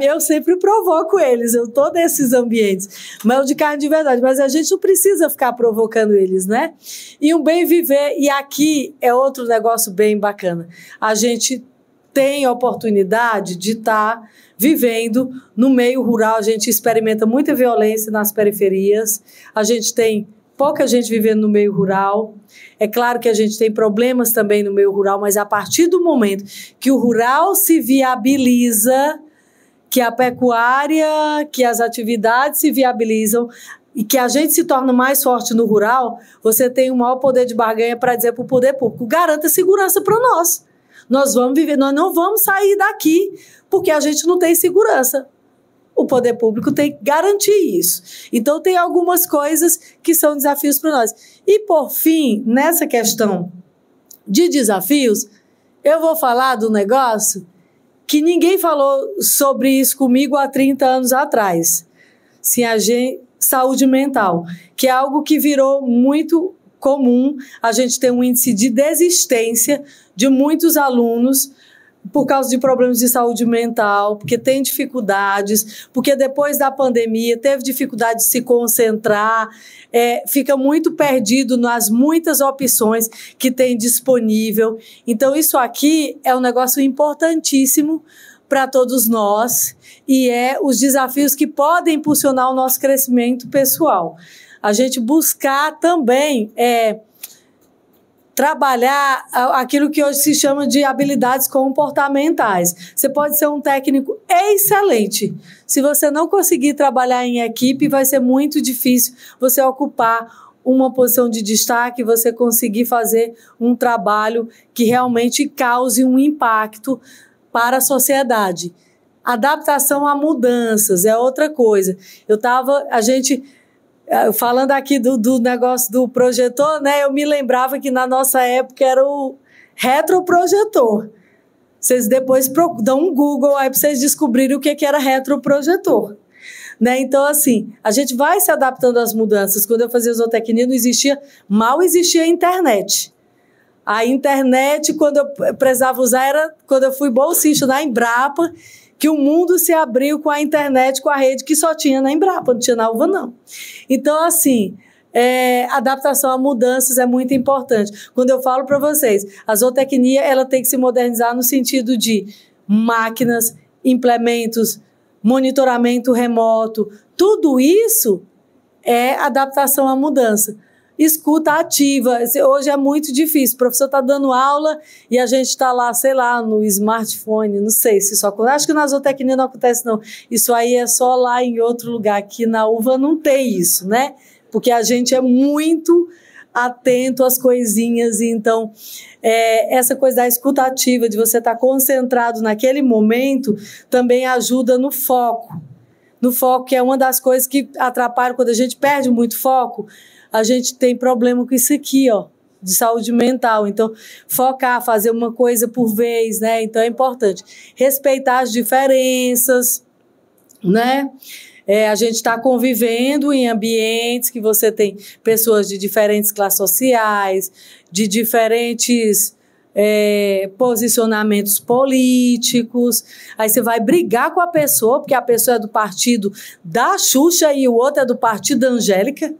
eu sempre provoco eles, eu estou nesses ambientes, mas é o de carne de verdade, mas a gente não precisa ficar provocando eles, né? E um bem viver, e aqui é outro negócio bem bacana, a gente tem a oportunidade de estar vivendo no meio rural, a gente experimenta muita violência nas periferias, a gente tem pouca gente vivendo no meio rural, é claro que a gente tem problemas também no meio rural, mas a partir do momento que o rural se viabiliza, que a pecuária, que as atividades se viabilizam e que a gente se torna mais forte no rural, você tem o maior poder de barganha para dizer para o poder público, garanta segurança para nós. Nós vamos viver, nós não vamos sair daqui porque a gente não tem segurança. O poder público tem que garantir isso. Então, tem algumas coisas que são desafios para nós. E, por fim, nessa questão de desafios, eu vou falar do negócio que ninguém falou sobre isso comigo há 30 anos atrás. Saúde mental, que é algo que virou muito comum. A gente tem um índice de desistência de muitos alunos por causa de problemas de saúde mental, porque tem dificuldades, porque depois da pandemia teve dificuldade de se concentrar, fica muito perdido nas muitas opções que tem disponível. Então, isso aqui é um negócio importantíssimo para todos nós e os desafios que podem impulsionar o nosso crescimento pessoal. a gente buscar também trabalhar aquilo que hoje se chama de habilidades comportamentais. Você pode ser um técnico excelente. Se você não conseguir trabalhar em equipe, vai ser muito difícil você ocupar uma posição de destaque, você conseguir fazer um trabalho que realmente cause um impacto para a sociedade. Adaptação a mudanças é outra coisa. Falando aqui do negócio do projetor, né? Eu me lembrava que na nossa época era o retroprojetor. Vocês depois dão um Google aí para vocês descobrirem o que era retroprojetor. Né? Então, assim, a gente vai se adaptando às mudanças. Quando eu fazia zootecnia, mal existia a internet. A internet, quando eu precisava usar, era quando eu fui bolsista na Embrapa, que o mundo se abriu com a internet, com a rede que só tinha na Embrapa, não tinha na UVA, não. Então, assim, adaptação a mudanças é muito importante. Quando eu falo para vocês, a zootecnia ela tem que se modernizar no sentido de máquinas, implementos, monitoramento remoto, tudo isso é adaptação à mudança. Escuta ativa, hoje é muito difícil, o professor está dando aula e a gente está lá, sei lá, no smartphone, não sei se isso acontece, acho que na zootecnia não acontece não, isso aí é só lá em outro lugar, aqui na UVA não tem isso, né? Porque a gente é muito atento às coisinhas, então essa coisa da escuta ativa, de você estar concentrado naquele momento, também ajuda no foco, que é uma das coisas que atrapalha quando a gente perde muito foco. A gente tem problema com isso aqui, ó, de saúde mental. Então, focar, fazer uma coisa por vez, né? Então, é importante. Respeitar as diferenças, né? A gente está convivendo em ambientes que você tem pessoas de diferentes classes sociais, de diferentes posicionamentos políticos. Aí você vai brigar com a pessoa, porque a pessoa é do partido da Xuxa e o outro é do partido da Angélica.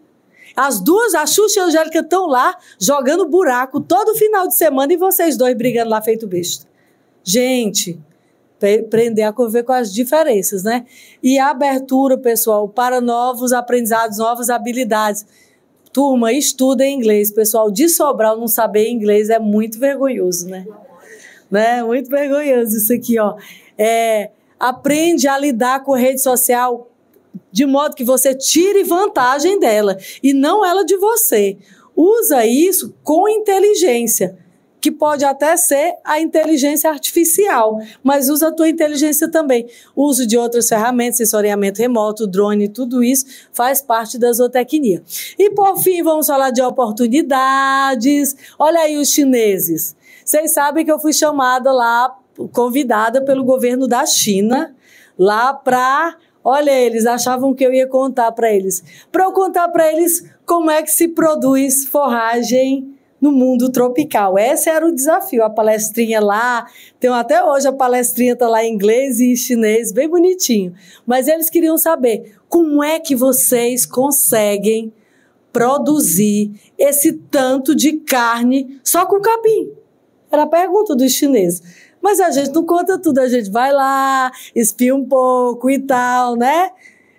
As duas, a Xuxa e a Angélica, estão lá jogando buraco todo final de semana e vocês dois brigando lá feito besta. Gente, aprender a conviver com as diferenças, né? E a abertura, pessoal, para novos aprendizados, novas habilidades. Turma, estuda inglês. Pessoal, de Sobral não saber inglês é muito vergonhoso, né? Muito vergonhoso isso aqui, ó. Aprende a lidar com a rede social de modo que você tire vantagem dela e não ela de você. Usa isso com inteligência, que pode até ser a inteligência artificial, mas usa a tua inteligência também. Uso de outras ferramentas, sensoriamento remoto, drone, tudo isso faz parte da zootecnia. E por fim, vamos falar de oportunidades. Olha aí os chineses. Vocês sabem que eu fui chamada lá, convidada pelo governo da China, lá para... Olha, eles achavam que eu ia contar para eles. Para eu contar para eles como é que se produz forragem no mundo tropical. Esse era o desafio. A palestrinha lá, tem até hoje a palestrinha está lá em inglês e em chinês, bem bonitinho. Mas eles queriam saber como é que vocês conseguem produzir esse tanto de carne só com capim. Era a pergunta dos chineses. Mas a gente não conta tudo, a gente vai lá, espia um pouco e tal, né?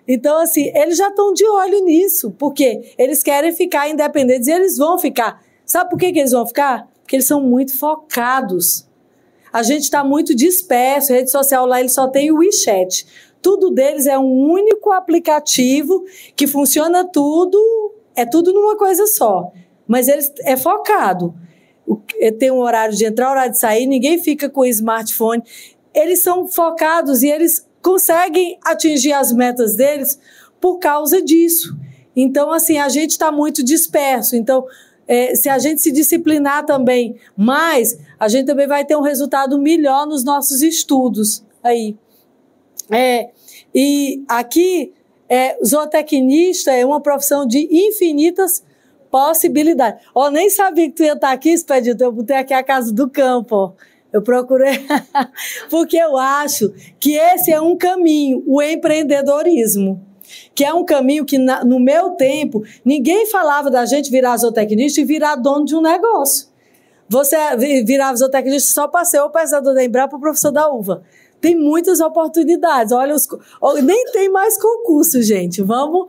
Então, assim, eles já estão de olho nisso, porque eles querem ficar independentes e eles vão ficar. Sabe por que eles vão ficar? Porque eles são muito focados. A gente está muito disperso, rede social lá, eles só tem o WeChat. Tudo deles é um único aplicativo que funciona tudo, é tudo numa coisa só. Mas eles é focado. Tem um horário de entrar, horário de sair, ninguém fica com o smartphone. Eles são focados e eles conseguem atingir as metas deles por causa disso. Então, assim, a gente está muito disperso. Então, se a gente se disciplinar também mais, a gente também vai ter um resultado melhor nos nossos estudos. Aí. E aqui, zootecnista é uma profissão de infinitas possibilidade. Nem sabia que tu ia estar aqui, Expedito. Eu botei aqui a Casa do Campo, ó. Eu procurei, porque eu acho que esse é um caminho, o empreendedorismo, que é um caminho que, no meu tempo, ninguém falava da gente virar zootecnista e virar dono de um negócio. Você virava zootecnista só para ser ou pesquisador da Embrapa ou professor da UVA. tem muitas oportunidades. Olha, nem tem mais concurso, gente. Vamos,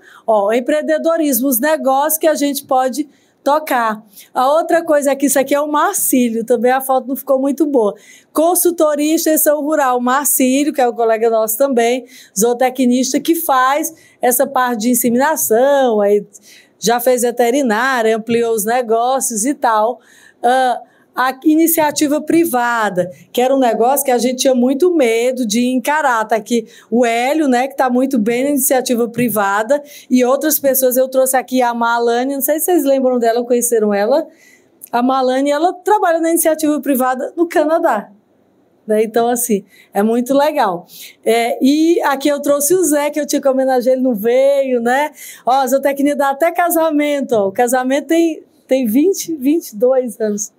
empreendedorismo, os negócios que a gente pode tocar. A outra coisa é que isso aqui é o Marcílio, também a foto não ficou muito boa. Consultoria e extensão rural, Marcílio, que é um colega nosso também, zootecnista, que faz essa parte de inseminação, aí já fez veterinária, ampliou os negócios e tal. A iniciativa privada, que era um negócio que a gente tinha muito medo de encarar. Tá aqui o Hélio, né, que está muito bem na iniciativa privada, e outras pessoas. Eu trouxe aqui a Malane, não sei se vocês lembram dela, conheceram ela. A Malane, ela trabalha na iniciativa privada no Canadá. Né? Então, assim, é muito legal. E aqui eu trouxe o Zé, que eu tinha que homenagear, ele não veio, né? A zootecnia dá até casamento, o casamento tem 22 anos.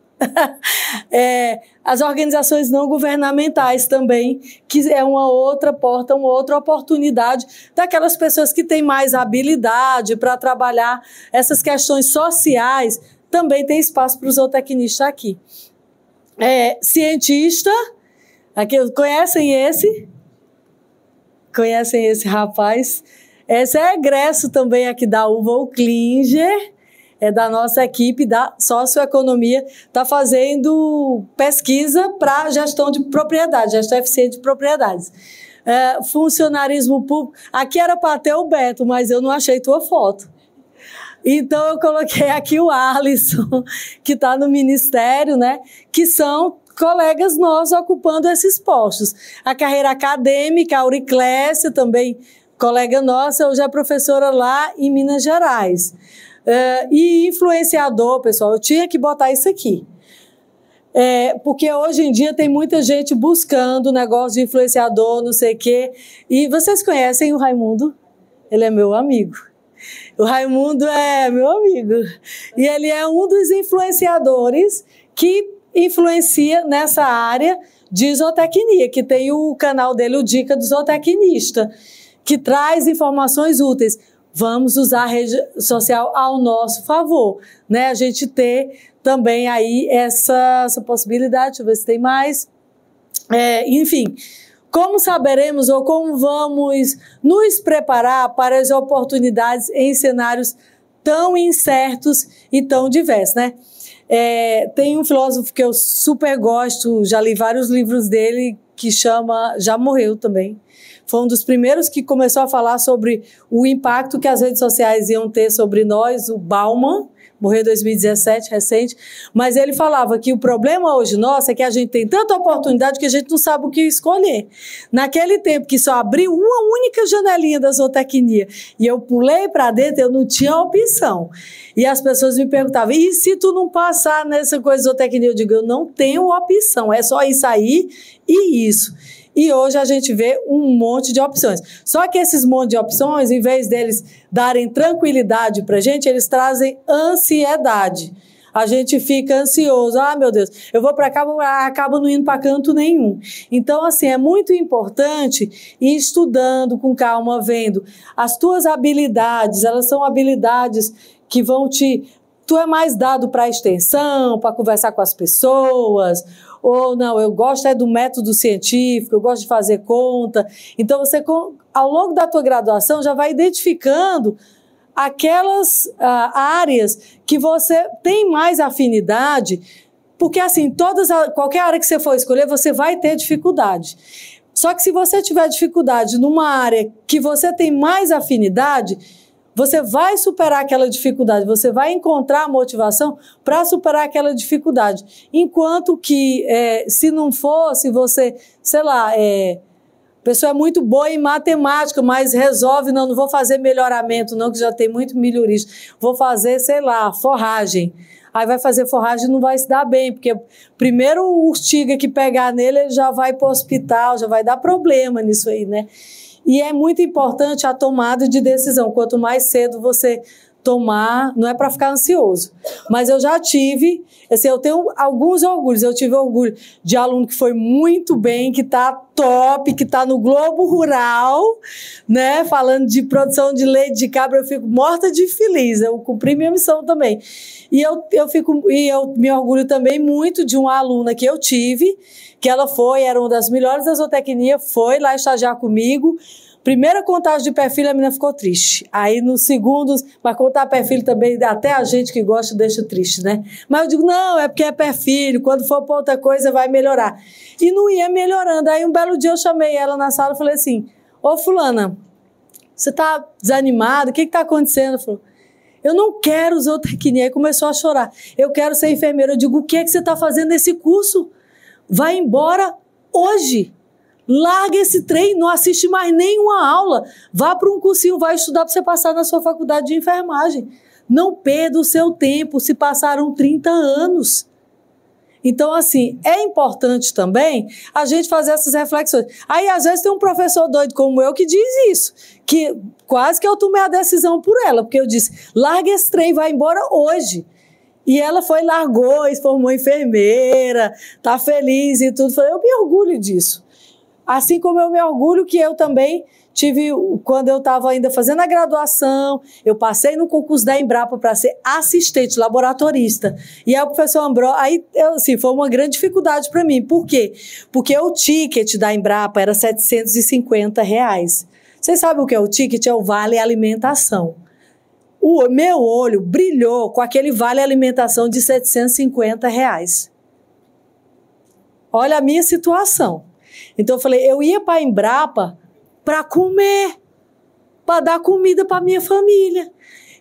As organizações não governamentais também, que é uma outra porta, uma outra oportunidade daquelas pessoas que têm mais habilidade para trabalhar essas questões sociais, também tem espaço para o zootecnista aqui. Cientista, aqui, conhecem esse? Conhecem esse rapaz? Esse é egresso também aqui da UVA, o Klinger, da nossa equipe da socioeconomia, está fazendo pesquisa para gestão de propriedade, gestão eficiente de propriedades. Funcionarismo público, aqui era para ter o Beto, mas eu não achei tua foto. Então eu coloquei aqui o Alisson, que está no Ministério, né, que são colegas nossos ocupando esses postos. A carreira acadêmica, a Auriclécia, também colega nossa, hoje é professora lá em Minas Gerais. E influenciador, pessoal, eu tinha que botar isso aqui. Porque hoje em dia tem muita gente buscando negócio de influenciador, não sei o quê. E vocês conhecem o Raimundo? Ele é meu amigo. O Raimundo é meu amigo. E ele é um dos influenciadores que influencia nessa área de zootecnia, que tem o canal dele, o Dica do Zootecnista, que traz informações úteis. Vamos usar a rede social ao nosso favor, né? A gente ter também aí essa possibilidade. Deixa eu ver se tem mais. Enfim, como saberemos ou como vamos nos preparar para as oportunidades em cenários tão incertos e tão diversos, né? Tem um filósofo que eu super gosto, já li vários livros dele, que chama, já morreu também, foi um dos primeiros que começou a falar sobre o impacto que as redes sociais iam ter sobre nós, o Bauman, morreu em 2017, recente, mas ele falava que o problema hoje nosso é que a gente tem tanta oportunidade que a gente não sabe o que escolher. Naquele tempo que só abriu uma única janelinha da zootecnia e eu pulei para dentro, eu não tinha opção. E as pessoas me perguntavam, e se tu não passar nessa coisa de zootecnia? Eu digo, eu não tenho opção, é só isso aí e isso. E hoje a gente vê um monte de opções. Só que esses monte de opções, em vez deles darem tranquilidade para a gente, eles trazem ansiedade. A gente fica ansioso. Ah, meu Deus, eu vou para cá, acabo não indo para canto nenhum. Então, assim, é muito importante ir estudando com calma, vendo as tuas habilidades. Elas são habilidades que vão te... Tu é mais dado para a extensão, para conversar com as pessoas, ou não, eu gosto do método científico, eu gosto de fazer conta. Então, você, ao longo da tua graduação, já vai identificando aquelas áreas que você tem mais afinidade, porque, assim, qualquer área que você for escolher, você vai ter dificuldade. Só que se você tiver dificuldade numa área que você tem mais afinidade, você vai superar aquela dificuldade, você vai encontrar a motivação para superar aquela dificuldade. Enquanto que, se não fosse você, sei lá, a pessoa é muito boa em matemática, mas resolve, não vou fazer melhoramento, não, que já tem muito melhorista. Vou fazer, sei lá, forragem. Aí vai fazer forragem e não vai se dar bem, porque primeiro o urtiga que pegar nele, ele já vai para o hospital, já vai dar problema nisso aí, né? E é muito importante a tomada de decisão. Quanto mais cedo você tomar, não é para ficar ansioso, mas eu já tive, assim, eu tenho alguns orgulhos. Eu tive orgulho de aluno que foi muito bem, que está top, que está no Globo Rural, né, falando de produção de leite de cabra. Eu fico morta de feliz, eu cumpri minha missão também. E eu me orgulho também muito de uma aluna que eu tive, que ela era uma das melhores da zootecnia, foi lá estagiar comigo. Primeira contagem de pé-filho, a menina ficou triste. Aí, no segundo, mas contar pé-filho também, até a gente que gosta deixa triste, né? Mas eu digo, não, é porque é pé-filho, quando for para outra coisa vai melhorar. E não ia melhorando. Aí, um belo dia, eu chamei ela na sala e falei assim, ô fulana, você tá desanimada? O que tá acontecendo? Ela falou, eu não quero zootecnia. Aí começou a chorar. Eu quero ser enfermeira. Eu digo, o que é que você tá fazendo nesse curso? Vai embora hoje. Larga esse trem, não assiste mais nenhuma aula. Vá para um cursinho, vai estudar para você passar na sua faculdade de enfermagem. Não perda o seu tempo, se passaram 30 anos. Então, assim, é importante também a gente fazer essas reflexões. Aí, às vezes, tem um professor doido como eu que diz isso, que quase que eu tomei a decisão por ela, porque eu disse, larga esse trem, vai embora hoje. E ela foi, largou, se formou enfermeira, tá feliz e tudo. Eu me orgulho disso. Assim como eu me orgulho que eu também tive, quando eu estava ainda fazendo a graduação, eu passei no concurso da Embrapa para ser assistente laboratorista. E aí o professor Ambrosio, assim, foi uma grande dificuldade para mim. Por quê? Porque o ticket da Embrapa era R$750. Vocês sabem o que é o ticket? É o vale alimentação. O meu olho brilhou com aquele vale alimentação de R$750. Olha a minha situação. Então eu falei, eu ia para a Embrapa para comer, para dar comida para minha família.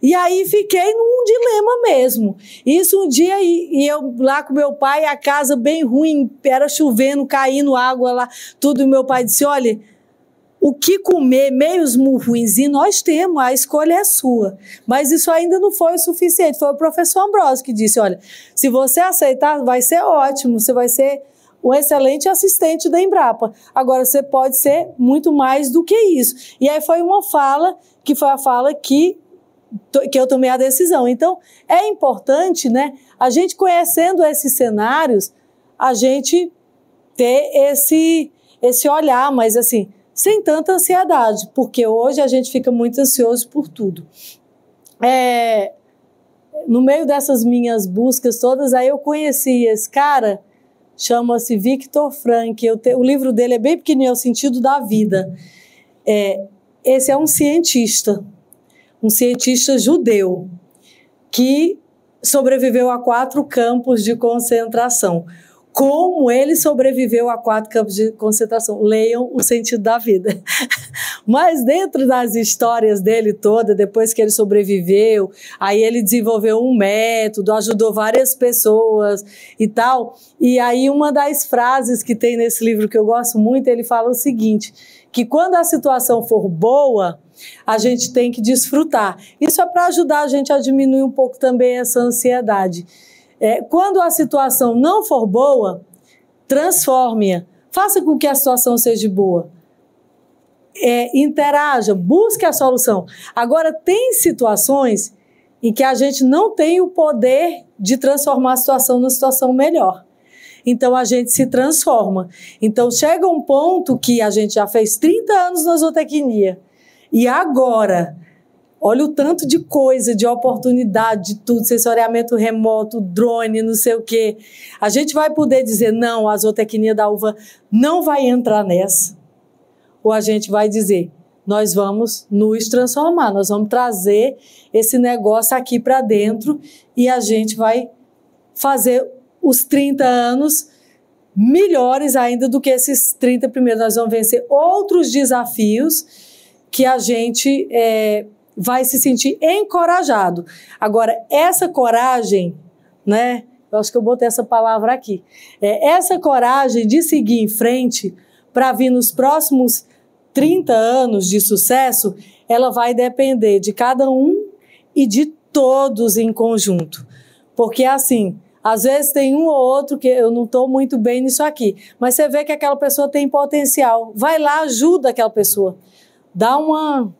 E aí fiquei num dilema mesmo. Isso um dia, e eu lá com meu pai, a casa bem ruim, era chovendo, caindo água lá, tudo. E meu pai disse, olha, o que comer, meios ruins, e nós temos, a escolha é sua. Mas isso ainda não foi o suficiente. Foi o professor Ambrosio que disse, olha, se você aceitar, vai ser ótimo, você vai ser um excelente assistente da Embrapa. Agora, você pode ser muito mais do que isso. E aí foi uma fala, que foi a fala que eu tomei a decisão. Então, é importante, né, a gente conhecendo esses cenários, a gente ter esse olhar, mas assim, sem tanta ansiedade, porque hoje a gente fica muito ansioso por tudo. No meio dessas minhas buscas todas, aí eu conheci esse cara, chama-se Viktor Frankl. O livro dele é bem pequenininho, é O Sentido da Vida. Esse é um cientista judeu que sobreviveu a 4 campos de concentração. Como ele sobreviveu a 4 campos de concentração? Leiam O Sentido da Vida. Mas dentro das histórias dele toda, depois que ele sobreviveu, aí ele desenvolveu um método, ajudou várias pessoas e tal. E aí uma das frases que tem nesse livro que eu gosto muito, ele fala o seguinte, que quando a situação for boa, a gente tem que desfrutar. Isso é para ajudar a gente a diminuir um pouco também essa ansiedade. Quando a situação não for boa, transforme-a. Faça com que a situação seja boa. Interaja, busque a solução. Agora, tem situações em que a gente não tem o poder de transformar a situação numa situação melhor. Então, a gente se transforma. Então, chega um ponto que a gente já fez 30 anos na zootecnia. E agora, olha o tanto de coisa, de oportunidade, de tudo, sensoriamento remoto, drone, não sei o quê. A gente vai poder dizer, não, a zootecnia da uva não vai entrar nessa. Ou a gente vai dizer, nós vamos nos transformar, nós vamos trazer esse negócio aqui para dentro e a gente vai fazer os 30 anos melhores ainda do que esses 30 primeiros. Nós vamos vencer outros desafios que a gente vai se sentir encorajado. Agora, essa coragem, né? Eu acho que eu botei essa palavra aqui. Essa coragem de seguir em frente para vir nos próximos 30 anos de sucesso, ela vai depender de cada um e de todos em conjunto. Porque, assim, às vezes tem um ou outro que eu não estou muito bem nisso aqui, mas você vê que aquela pessoa tem potencial. Vai lá, ajuda aquela pessoa. Dá uma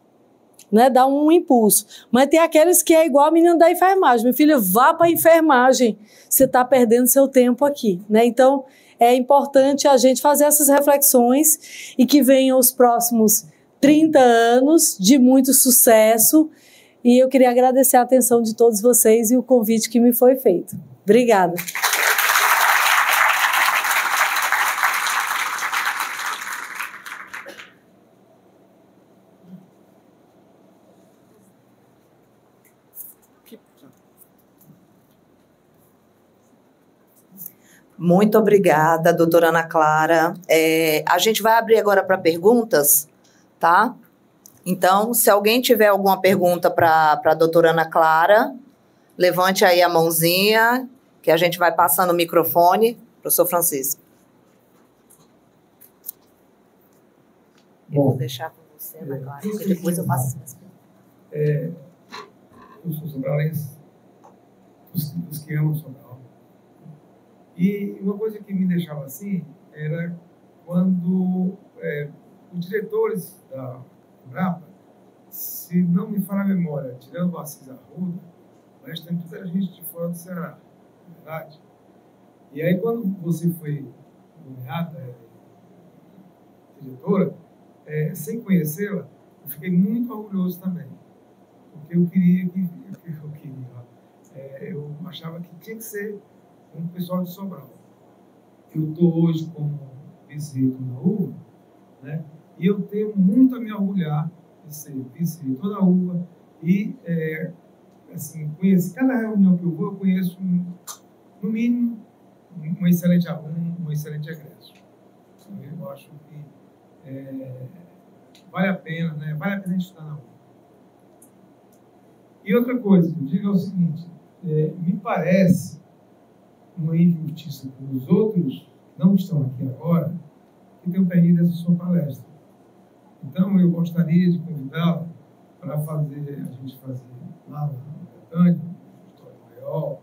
né, dá um impulso. Mas tem aqueles que é igual a menina da enfermagem. Meu filho, vá para a enfermagem, você está perdendo seu tempo aqui, né? Então, é importante a gente fazer essas reflexões e que venham os próximos 30 anos de muito sucesso. E eu queria agradecer a atenção de todos vocês e o convite que me foi feito. Obrigada. Muito obrigada, doutora Ana Clara. A gente vai abrir agora para perguntas, tá? Então, se alguém tiver alguma pergunta para a doutora Ana Clara, levante aí a mãozinha, que a gente vai passando o microfone. Professor Francisco. Eu vou deixar com você, Ana Clara, porque depois eu passo as perguntas. Eu sou sobralense, os que amam Sobral. E uma coisa que me deixava assim era quando os diretores da Embrapa, se não me falha a memória, tirando o Assis Arruda, o restante tudo era gente de fora do Ceará, na verdade. E aí, quando você foi nomeada diretora, sem conhecê-la, eu fiquei muito orgulhoso também. Porque eu achava que tinha que ser um pessoal de Sobral. Eu estou hoje como vice-reitor da UVA, né? E eu tenho muito a me orgulhar de ser vice-reitor da UVA e, assim, conheço cada reunião que eu vou, eu conheço, no mínimo, um excelente aluno, um excelente egresso. Eu acho que vale a pena, né? Vale a pena estudar na UVA. E outra coisa que eu digo é o seguinte, me parece uma injustiça com os outros que não estão aqui agora, que tenham perdido essa sua palestra. Então, eu gostaria de convidá-la para a gente fazer lá na Betânia, no História Maior,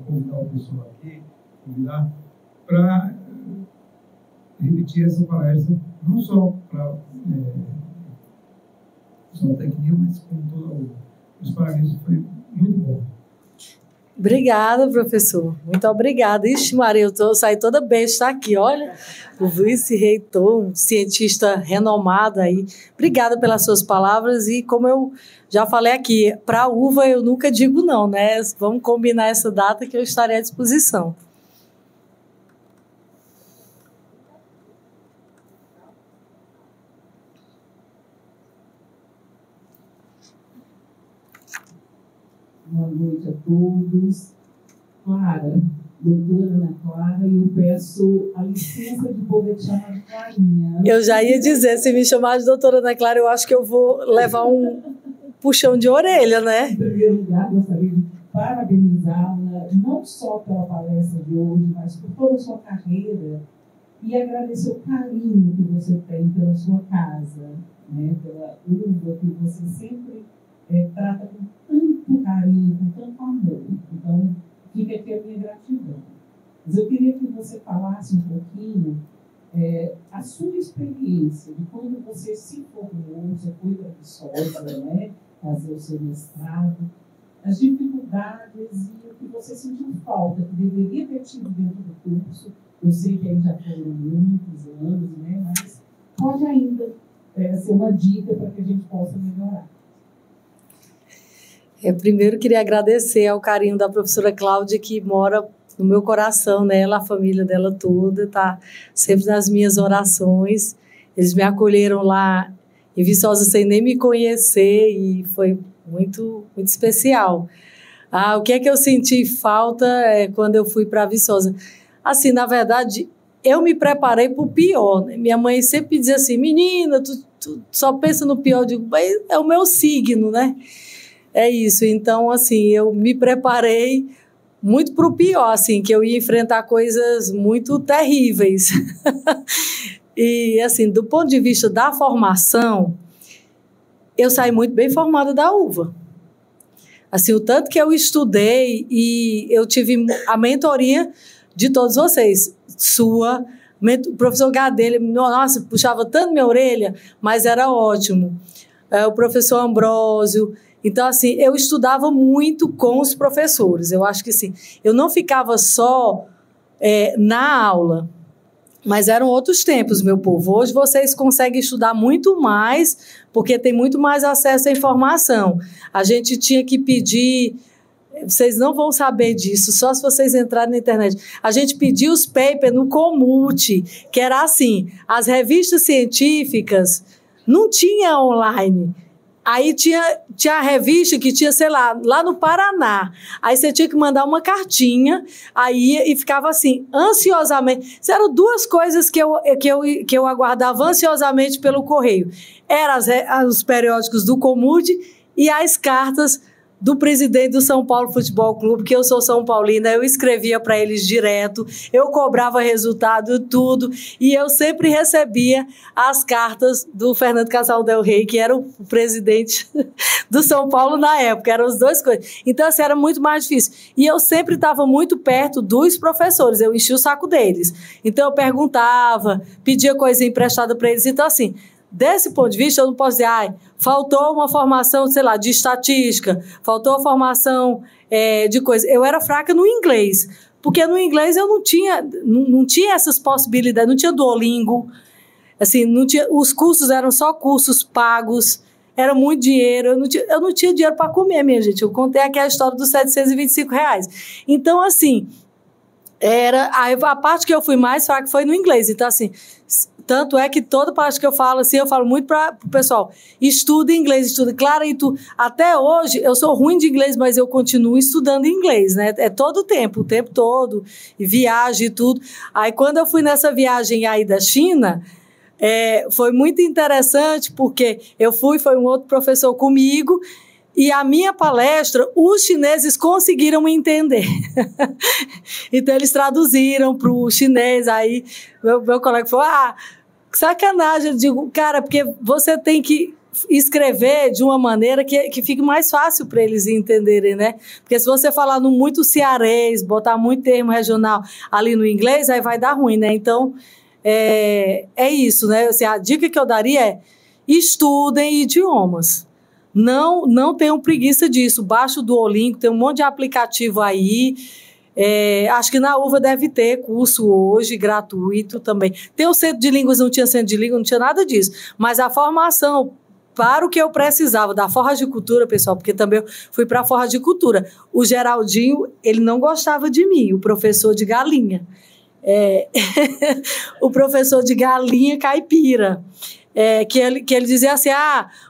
convidar o pessoal aqui, convidar para repetir essa palestra, não só para a técnica, mas como toda a outra. Os parabéns, foi muito bom. Obrigada, professor. Muito obrigada. Ixi, Maria, eu saí toda besta aqui, olha. O vice-reitor, um cientista renomado aí. Obrigada pelas suas palavras e como eu já falei aqui, para a UVA eu nunca digo não, né? Vamos combinar essa data que eu estarei à disposição. Boa noite a todos. Clara, doutora Ana Clara, e eu peço a licença de poder te chamar de Clarinha. Eu já ia dizer, se me chamar de doutora Ana Clara, eu acho que eu vou levar um puxão de orelha, né? Em primeiro lugar, gostaria de parabenizá-la, não só pela palestra de hoje, mas por toda a sua carreira, e agradecer o carinho que você tem pela sua casa, né? Pela UVA, que você sempre trata com tanto carinho, com tanto amor. Então, fica aqui a minha gratidão. Mas eu queria que você falasse um pouquinho a sua experiência de quando você se formou, você foi para Viçosa, né, fazer o seu mestrado, as dificuldades e o que você sentiu falta, que deveria ter tido dentro do curso. Eu sei que aí já foram muitos anos, né, mas pode ainda ser uma dica para que a gente possa melhorar. Primeiro, queria agradecer ao carinho da professora Cláudia, que mora no meu coração, né? Ela, a família dela toda, está sempre nas minhas orações. Eles me acolheram lá em Viçosa sem nem me conhecer e foi muito, muito especial. O que é que eu senti falta quando eu fui para Viçosa? Assim, na verdade, eu me preparei para o pior, né? Minha mãe sempre dizia assim, menina, tu só pensa no pior. Eu digo, mas é o meu signo, né? É isso, então, assim, eu me preparei muito para o pior, assim, que eu ia enfrentar coisas muito terríveis. E, assim, do ponto de vista da formação, eu saí muito bem formada da UVA. Assim, o tanto que eu estudei e eu tive a mentoria de todos vocês, sua, o professor Gadelha, nossa, puxava tanto minha orelha, mas era ótimo. o professor Ambrósio. Então, assim, eu estudava muito com os professores. Eu acho que, assim, eu não ficava só na aula, mas eram outros tempos, meu povo. Hoje vocês conseguem estudar muito mais, porque tem muito mais acesso à informação. A gente tinha que pedir... Vocês não vão saber disso, só se vocês entrarem na internet. A gente pedia os papers no Comute, que era assim, as revistas científicas não tinha online. Aí tinha a revista que tinha, sei lá no Paraná. Aí você tinha que mandar uma cartinha, aí e ficava assim, ansiosamente. Isso eram duas coisas que eu aguardava ansiosamente pelo correio. Eram os periódicos do Comute e as cartas do presidente do São Paulo Futebol Clube, que eu sou São Paulina, eu escrevia para eles direto, eu cobrava resultado, tudo, e eu sempre recebia as cartas do Fernando Casal Del Rey, que era o presidente do São Paulo na época, eram as duas coisas. Então, assim, era muito mais difícil. E eu sempre estava muito perto dos professores, eu enchia o saco deles. Então, eu perguntava, pedia coisa emprestada para eles. Então, assim, desse ponto de vista, eu não posso dizer, faltou uma formação, sei lá, de estatística, faltou a formação de coisa. Eu era fraca no inglês, porque no inglês eu não tinha essas possibilidades, não tinha Duolingo, assim, não tinha, os cursos eram só cursos pagos, era muito dinheiro, eu não tinha dinheiro para comer, minha gente. Eu contei aqui a história dos R$725. Então, assim, a parte que eu fui mais fraca foi no inglês. Então, assim, tanto é que toda parte que eu falo, assim, eu falo muito para o pessoal, estuda inglês, estuda. Claro, e até hoje, eu sou ruim de inglês, mas eu continuo estudando inglês, né? É todo o tempo todo, e viagem e tudo. Aí, quando eu fui nessa viagem aí da China, foi muito interessante, porque foi um outro professor comigo, e a minha palestra, os chineses conseguiram entender. Então, eles traduziram para o chinês. Aí, meu colega falou, que sacanagem. Eu digo, cara, porque você tem que escrever de uma maneira que fique mais fácil para eles entenderem, né? Porque se você falar no muito cearês, botar muito termo regional ali no inglês, aí vai dar ruim, né? Então, é isso, né? Assim, a dica que eu daria é estudem idiomas. Não tenham preguiça disso. Baixa o Duolingo, tem um monte de aplicativo aí. Acho que na UVA deve ter curso hoje, gratuito também. Tem o centro de línguas, não tinha centro de línguas, não tinha nada disso. Mas a formação para o que eu precisava da Forra de Cultura, pessoal, porque também eu fui para a Forra de Cultura. O Geraldinho, ele não gostava de mim, o professor de galinha. O professor de galinha caipira. Que ele dizia assim,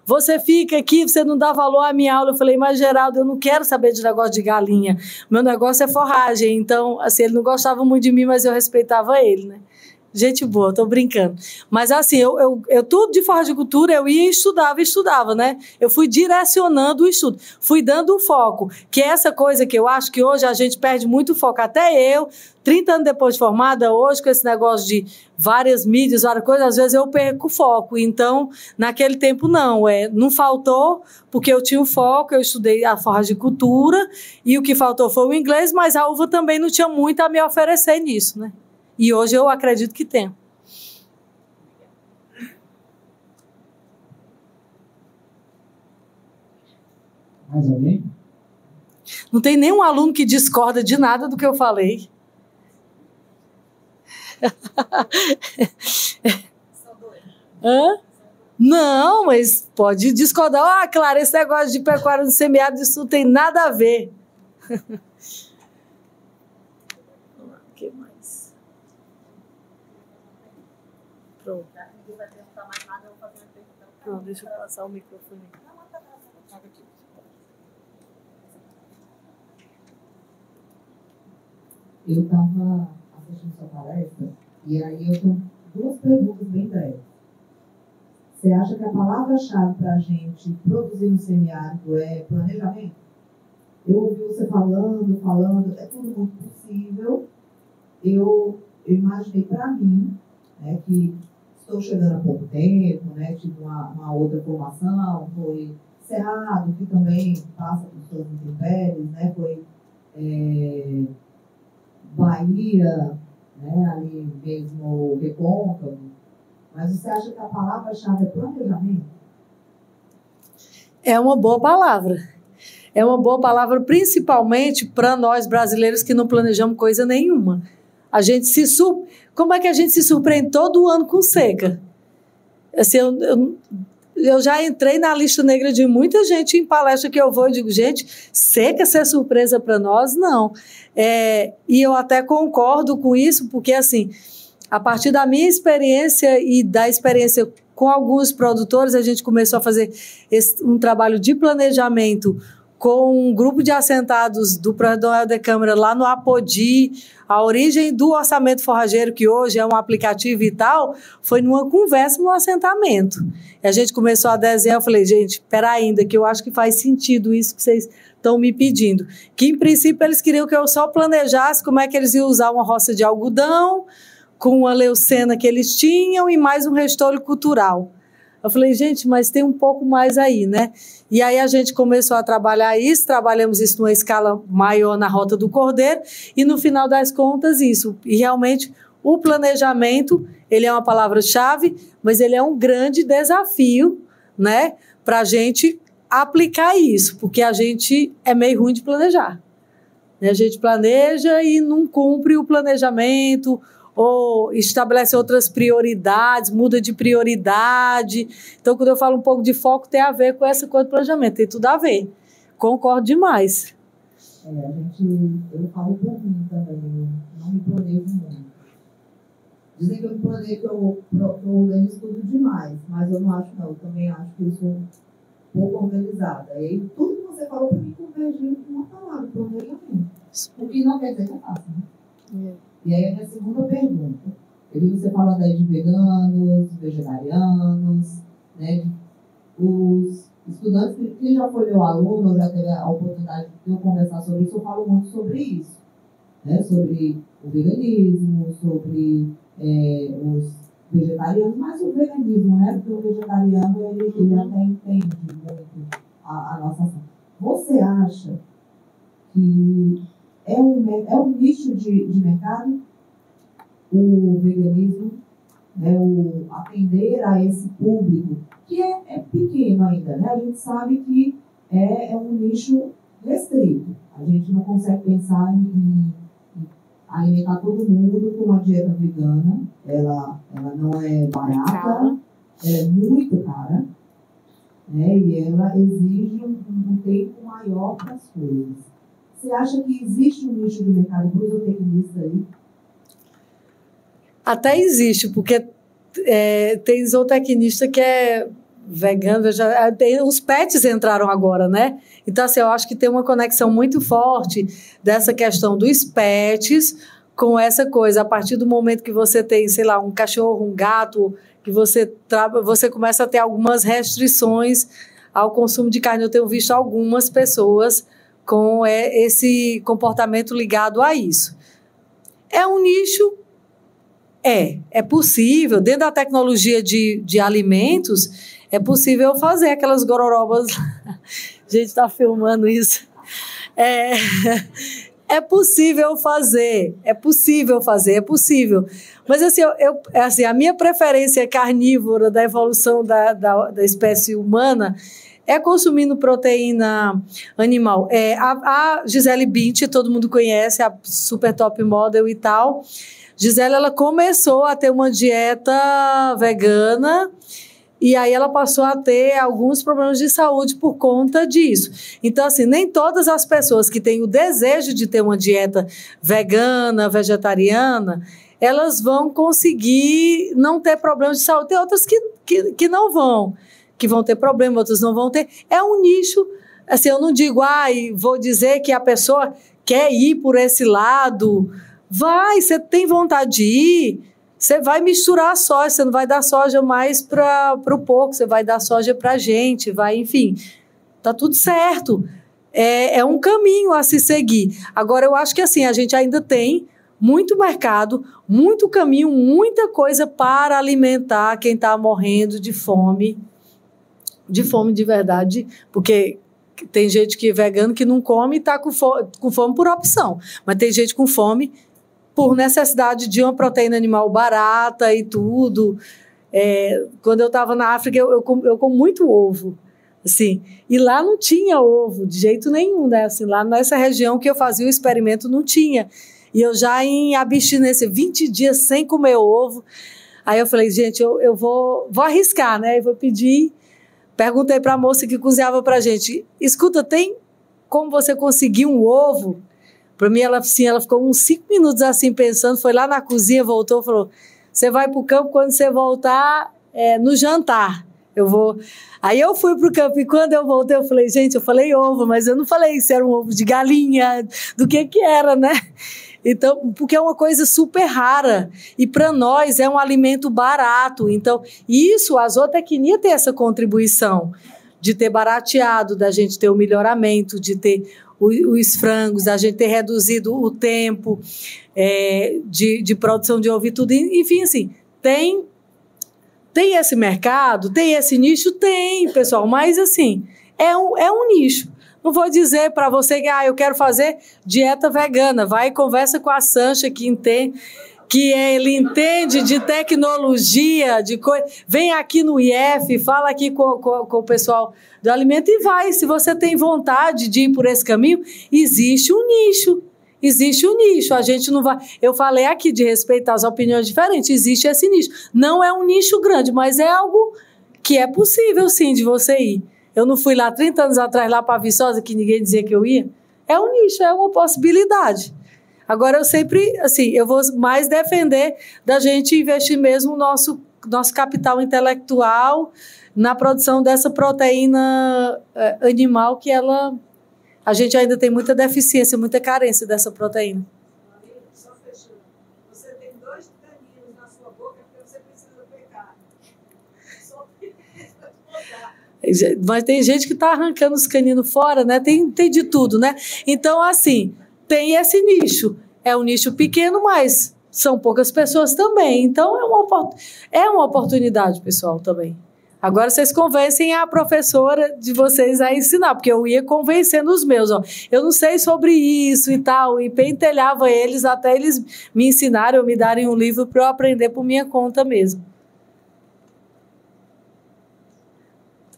você fica aqui, você não dá valor à minha aula. Eu falei, mas Geraldo, eu não quero saber de negócio de galinha, meu negócio é forragem. Então, assim, ele não gostava muito de mim, mas eu respeitava ele, né? Gente boa, tô brincando. Mas assim, eu tudo de Forra de Cultura, eu ia e estudava, né? Eu fui direcionando o estudo, fui dando o foco, que é essa coisa que eu acho que hoje a gente perde muito foco. Até eu, 30 anos depois de formada, hoje com esse negócio de várias mídias, várias coisas, às vezes eu perco o foco. Então, naquele tempo não faltou, porque eu tinha o foco, eu estudei a Forra de Cultura, e o que faltou foi o inglês, mas a UVA também não tinha muito a me oferecer nisso, né? E hoje eu acredito que tem. Mais alguém? Não tem nenhum aluno que discorda de nada do que eu falei. Hã? Não, mas pode discordar. Claro, esse negócio de pecuária no semiárido, isso não tem nada a ver. O que mais? Pronto. Pronto, deixa eu passar o microfone. Eu estava assistindo sua palestra e aí eu tenho duas perguntas bem breves. Você acha que a palavra-chave para a gente produzir no semiárido é planejamento? Eu ouvi você falando, é tudo muito possível. Eu imaginei para mim, né, que estou chegando há pouco tempo, né, tive uma outra formação, foi Cerrado, que também passa por suas intempéries, né, foi Bahia, né, ali mesmo Recôncavo. Mas você acha que a palavra-chave é planejamento? É uma boa palavra. É uma boa palavra, principalmente para nós brasileiros que não planejamos coisa nenhuma. Como é que a gente se surpreende todo ano com seca? Assim, eu já entrei na lista negra de muita gente em palestra que eu vou e digo, gente, seca ser surpresa para nós? Não. E eu até concordo com isso, porque assim, a partir da minha experiência e da experiência com alguns produtores, a gente começou a fazer um trabalho de planejamento com um grupo de assentados do Projeto de Câmara lá no Apodi. A origem do orçamento forrageiro, que hoje é um aplicativo e tal, foi numa conversa no assentamento. E a gente começou a desenhar, eu falei, gente, espera ainda, que eu acho que faz sentido isso que vocês estão me pedindo. Que, em princípio, eles queriam que eu só planejasse como é que eles iam usar uma roça de algodão, com a leucena que eles tinham e mais um restolho cultural. Eu falei, gente, mas tem um pouco mais aí, né? E aí a gente começou a trabalhar isso, trabalhamos isso numa escala maior na Rota do Cordeiro e no final das contas isso. E realmente o planejamento, ele é uma palavra-chave, mas ele é um grande desafio, né? Para a gente aplicar isso, porque a gente é meio ruim de planejar. A gente planeja e não cumpre o planejamento, ou estabelece outras prioridades, muda de prioridade. Então, quando eu falo um pouco de foco, tem a ver com essa coisa do planejamento, tem tudo a ver. Concordo demais. Eu falo por mim também, eu não me planejo muito. Dizem que eu me planejo, que eu organizo tudo demais, mas eu não acho, não. Eu também acho que eu sou um pouco organizada. E aí, tudo que você falou para mim convergiu com uma palavra, planejamento. O que não quer dizer que é fácil, né? E aí a minha segunda pergunta. Eu vi você falando aí de veganos, vegetarianos, né? Os estudantes que já foi meu aluno, já teve a oportunidade de eu conversar sobre isso, eu falo muito sobre isso, né? Sobre o veganismo, sobre os vegetarianos, mas o veganismo, né? Porque o vegetariano, ele até entende muito a nossa ação. Você acha que é um nicho de mercado, o veganismo, né, o atender a esse público, que é pequeno ainda, né? A gente sabe que é um nicho restrito. A gente não consegue pensar em alimentar todo mundo com uma dieta vegana. Ela não é barata, ela é muito cara, né? E ela exige um tempo maior para as coisas. Você acha que existe um nicho de mercado para o zootecnista aí? Até existe, porque tem zootecnista que é vegano, os pets entraram agora, né? Então, assim, eu acho que tem uma conexão muito forte dessa questão dos pets com essa coisa. A partir do momento que você tem, sei lá, um cachorro, um gato, que você começa a ter algumas restrições ao consumo de carne. Eu tenho visto algumas pessoas com esse comportamento ligado a isso. É um nicho? É possível, dentro da tecnologia de alimentos, é possível fazer aquelas gororobas. A gente está filmando isso. É possível fazer. Mas assim, a minha preferência carnívora da evolução da espécie humana é consumindo proteína animal. A Gisele Bündchen, todo mundo conhece, a super top model e tal. Gisele, ela começou a ter uma dieta vegana e aí ela passou a ter alguns problemas de saúde por conta disso. Então, assim, nem todas as pessoas que têm o desejo de ter uma dieta vegana, vegetariana, elas vão conseguir não ter problemas de saúde. Tem outras que não vão, que vão ter problema, outras não vão ter. É um nicho, assim, eu não digo, vou dizer que a pessoa quer ir por esse lado. Vai, você tem vontade de ir, você vai misturar a soja, você não vai dar soja mais para o porco, você vai dar soja para a gente, enfim, tá tudo certo. É um caminho a se seguir. Agora, eu acho que assim, a gente ainda tem muito mercado, muito caminho, muita coisa para alimentar quem está morrendo de fome de verdade, porque tem gente que é vegano que não come e está com fome por opção, mas tem gente com fome por necessidade de uma proteína animal barata e tudo. Quando eu estava na África, eu como muito ovo. Assim, e lá não tinha ovo, de jeito nenhum, né? Assim, lá nessa região que eu fazia o experimento não tinha. E eu já em abstinência, 20 dias sem comer ovo. Aí eu falei, gente, eu vou arriscar, né? Eu vou pedir. Perguntei para a moça que cozinhava para a gente, escuta, tem como você conseguir um ovo? Para mim, ela ficou uns 5 minutos assim pensando, foi lá na cozinha, voltou, falou, você vai para o campo quando você voltar no jantar. Eu vou. Aí eu fui pro campo e quando eu voltei, eu falei, gente, eu falei ovo, mas eu não falei se era um ovo de galinha, do que era, né? Então, porque é uma coisa super rara e para nós é um alimento barato. Então, isso, a zootecnia tem essa contribuição de ter barateado, da gente ter o melhoramento, de ter os frangos, da gente ter reduzido o tempo de produção de ovo e tudo. Enfim, assim, tem esse mercado, tem esse nicho? Tem, pessoal, mas assim, é um nicho. Não vou dizer para você que eu quero fazer dieta vegana. Vai e conversa com a Sancha, ele entende de tecnologia, de coisa. Vem aqui no IF, fala aqui com o pessoal do alimento e vai. Se você tem vontade de ir por esse caminho, existe um nicho. Existe um nicho, a gente não vai... Eu falei aqui de respeitar as opiniões diferentes, existe esse nicho. Não é um nicho grande, mas é algo que é possível, sim, de você ir. Eu não fui lá 30 anos atrás, lá para Viçosa, que ninguém dizia que eu ia. É um nicho, é uma possibilidade. Agora, eu sempre, assim, eu vou mais defender da gente investir mesmo o nosso capital intelectual na produção dessa proteína animal que a gente ainda tem muita deficiência, muita carência dessa proteína. Só fechando. Você tem 2 caninos na sua boca porque você precisa pecar. Só Mas tem gente que está arrancando os caninos fora, né? Tem de tudo, né? Então, assim, tem esse nicho. É um nicho pequeno, mas são poucas pessoas também. Então, é uma oportunidade, pessoal, também. Agora vocês convencem a professora de vocês a ensinar, porque eu ia convencendo os meus, ó. Eu não sei sobre isso e tal, e pentelhava eles até eles me ensinarem ou me darem um livro para eu aprender por minha conta mesmo.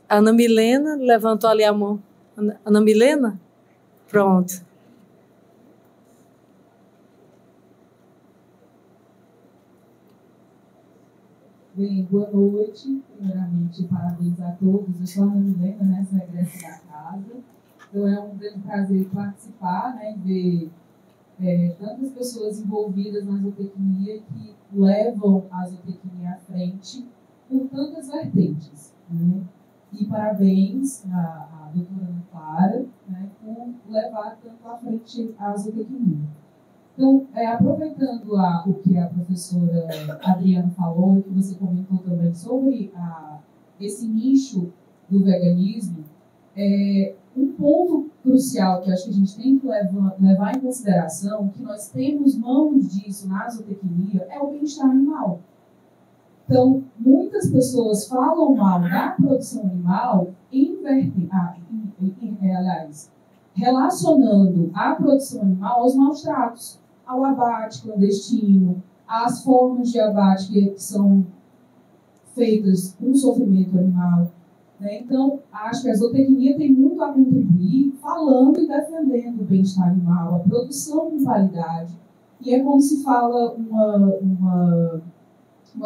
Ana Milena levantou ali a mão. Ana Milena? Pronto. Bem, boa noite. Primeiramente, parabéns a todos. Eu sou a Ana Milena, né, sou regressa da casa. Então, é um grande prazer participar, né, e ver tantas pessoas envolvidas na zootecnia que levam a zootecnia à frente por tantas vertentes, né? E parabéns à doutora Ana Clara, né, por levar tanto à frente a zootecnia. Então, aproveitando o que a professora Adriana falou, e que você comentou também sobre esse nicho do veganismo, um ponto crucial que acho que a gente tem que levar em consideração, que nós temos mãos disso na zootecnia, é o bem-estar animal. Então, muitas pessoas falam mal da produção animal, relacionando a produção animal aos maus tratos, ao abate clandestino, às formas de abate que são feitas com sofrimento animal, né? Então, acho que a zootecnia tem muito a contribuir falando e defendendo o bem-estar animal, a produção com qualidade. E é como se fala uma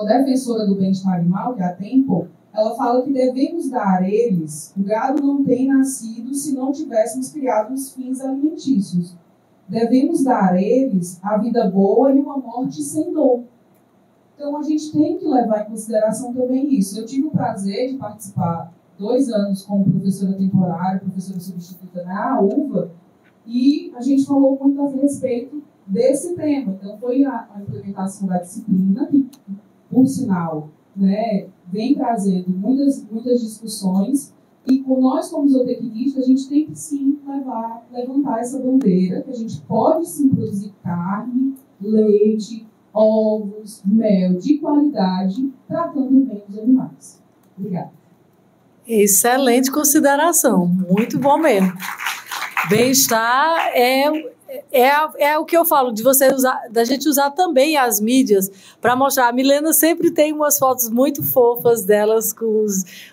defensora do bem-estar animal, que é a Tempo, ela fala que devemos dar a eles, o gado não tem nascido se não tivéssemos criado os fins alimentícios. Devemos dar a eles a vida boa e uma morte sem dor. Então, a gente tem que levar em consideração também isso. Eu tive o prazer de participar 2 anos como professora temporária, professora substituta na UVA, e a gente falou muito a respeito desse tema. Então, foi a implementação da disciplina, que, por sinal, né, vem trazendo muitas discussões, e com nós, como zootecnistas, a gente tem que sim levantar essa bandeira, que a gente pode sim produzir carne, leite, ovos, mel de qualidade, tratando bem os animais. Obrigada. Excelente consideração, muito bom mesmo. Bem-estar é o que eu falo, de você usar, da gente usar também as mídias para mostrar. A Milena sempre tem umas fotos muito fofas delas com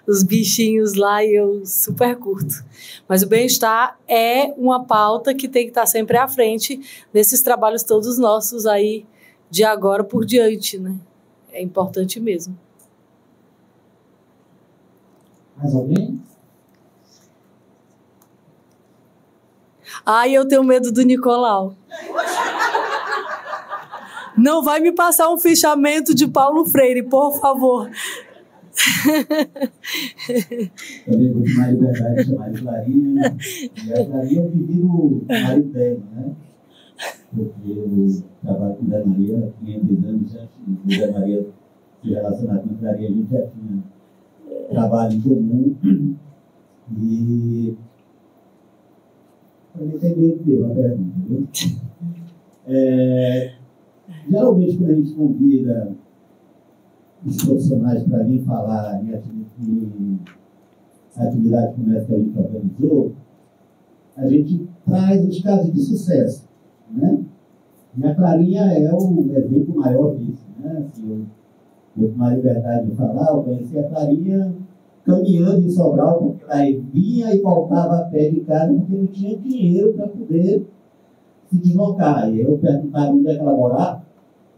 os bichinhos lá e eu super curto. Mas o bem-estar é uma pauta que tem que estar sempre à frente desses trabalhos todos nossos aí de agora por diante, né? É importante mesmo. Mais alguém? Ai, eu tenho medo do Nicolau. Não vai me passar um fichamento de Paulo Freire, por favor. Também vou chamar liberdade de chamar de Clarinha. E a Clarinha eu vivi no marido dela, né? Porque eu trabalho com o Zé Maria, 500 anos já tinha. O Zé Maria se relacionar com a Clarinha, a gente já tinha trabalho em comum. E também tem medo de uma pergunta, viu? Geralmente, quando a gente convida os profissionais para vir falar em atividade como essa que a gente organizou, a gente traz os casos de sucesso, né? E a Clarinha é o exemplo maior disso, né? Assim, eu com a liberdade de falar, eu conheci a Clarinha caminhando em Sobral, porque ela vinha e voltava a pé de casa, porque não tinha dinheiro para poder se deslocar. E eu perguntava onde é que ela morava,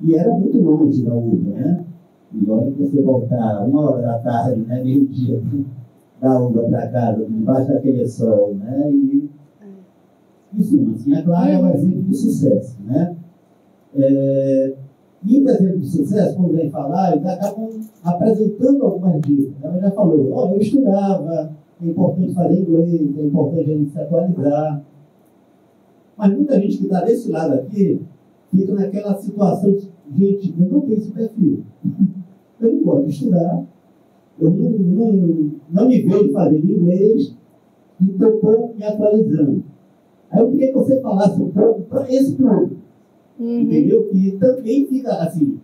e era muito longe da UBA, né? E olha que você voltar 1h da tarde, né, meio-dia, da UBA para casa, debaixo daquele sol, né? E isso, assim, a Clara é um exemplo de sucesso, né? E os exemplos de sucesso, quando vem falar, eles acabam apresentando algumas dicas. Ela já falou, eu estudava, é importante fazer inglês, é importante a gente se atualizar. Mas muita gente que está desse lado aqui fica naquela situação de, gente, eu não tenho esse perfil. Eu não gosto de estudar, eu não me vejo fazendo inglês e estou pouco me atualizando. Aí eu queria que você falasse um pouco para esse público. Entendeu? E também fica assim,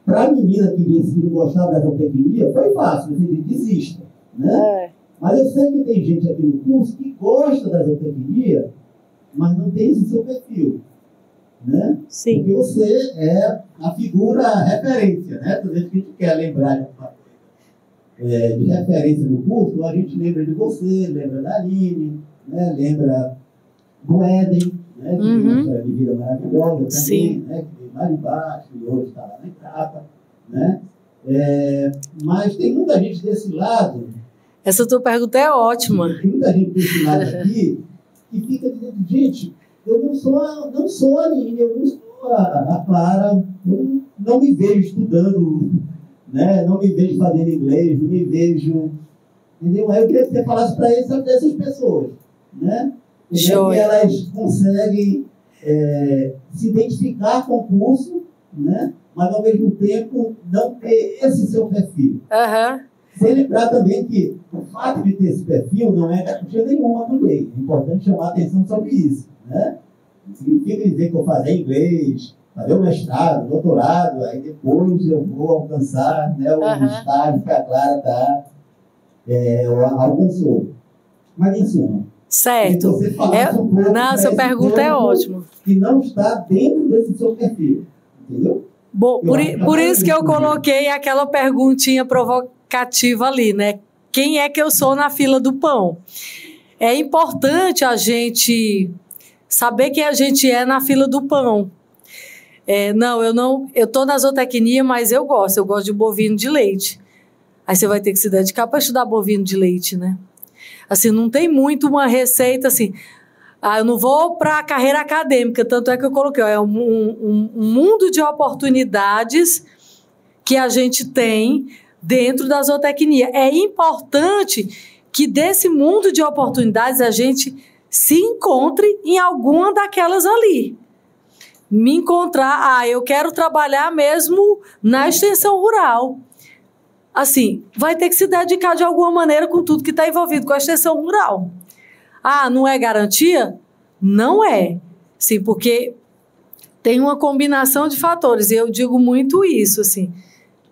para a menina que disse que não gostava da zootecnia, foi fácil, você desista, né? Mas eu sei que tem gente aqui no curso que gosta da zootecnia, mas não tem esse seu perfil, né? Sim. Porque você é a figura referência, né? Toda vez que a gente quer lembrar de alguma coisa de referência no curso, a gente lembra de você, lembra da Aline, né? Lembra do Éden, né? Que tem uma história de vida maravilhosa também, sim, né? Que veio lá de baixo e hoje está lá na etapa, né? Mas tem muita gente desse lado. Essa tua pergunta é ótima. Tem muita gente desse lado aqui que fica dizendo, gente, eu não sou a Aline, eu não sou a Clara, eu não me vejo estudando, né? Não me vejo fazendo inglês, não me vejo, entendeu? Aí eu queria que você falasse para essas pessoas, né? Como é que elas conseguem se identificar com o curso, né? Mas ao mesmo tempo não ter esse seu perfil. Sem lembrar também que o fato de ter esse perfil não é garantia nenhuma também. É importante chamar a atenção sobre isso, né? Não significa dizer que eu fazer inglês, fazer o mestrado, doutorado, aí depois eu vou alcançar, né, o estágio que a Clara alcançou. Mas, em suma, certo. Você falasse um pouco Nossa, pergunta é ótima. Que não está dentro desse seu perfil, entendeu? Bom, por isso que eu coloquei aquela perguntinha provocativa ali, né? Quem é que eu sou na fila do pão? É importante a gente saber quem a gente é na fila do pão. Eu estou na zootecnia, mas eu gosto de bovino de leite. Aí você vai ter que se dedicar para estudar bovino de leite, né? Assim, não tem muito uma receita assim, eu não vou para a carreira acadêmica, tanto é que eu coloquei, é um mundo de oportunidades que a gente tem dentro da zootecnia. É importante que desse mundo de oportunidades a gente se encontre em alguma daquelas ali. Me encontrar, eu quero trabalhar mesmo na extensão rural. Assim, vai ter que se dedicar de alguma maneira com tudo que está envolvido com a extensão rural. Não é garantia? Não é. Sim, porque tem uma combinação de fatores, e eu digo muito isso, assim.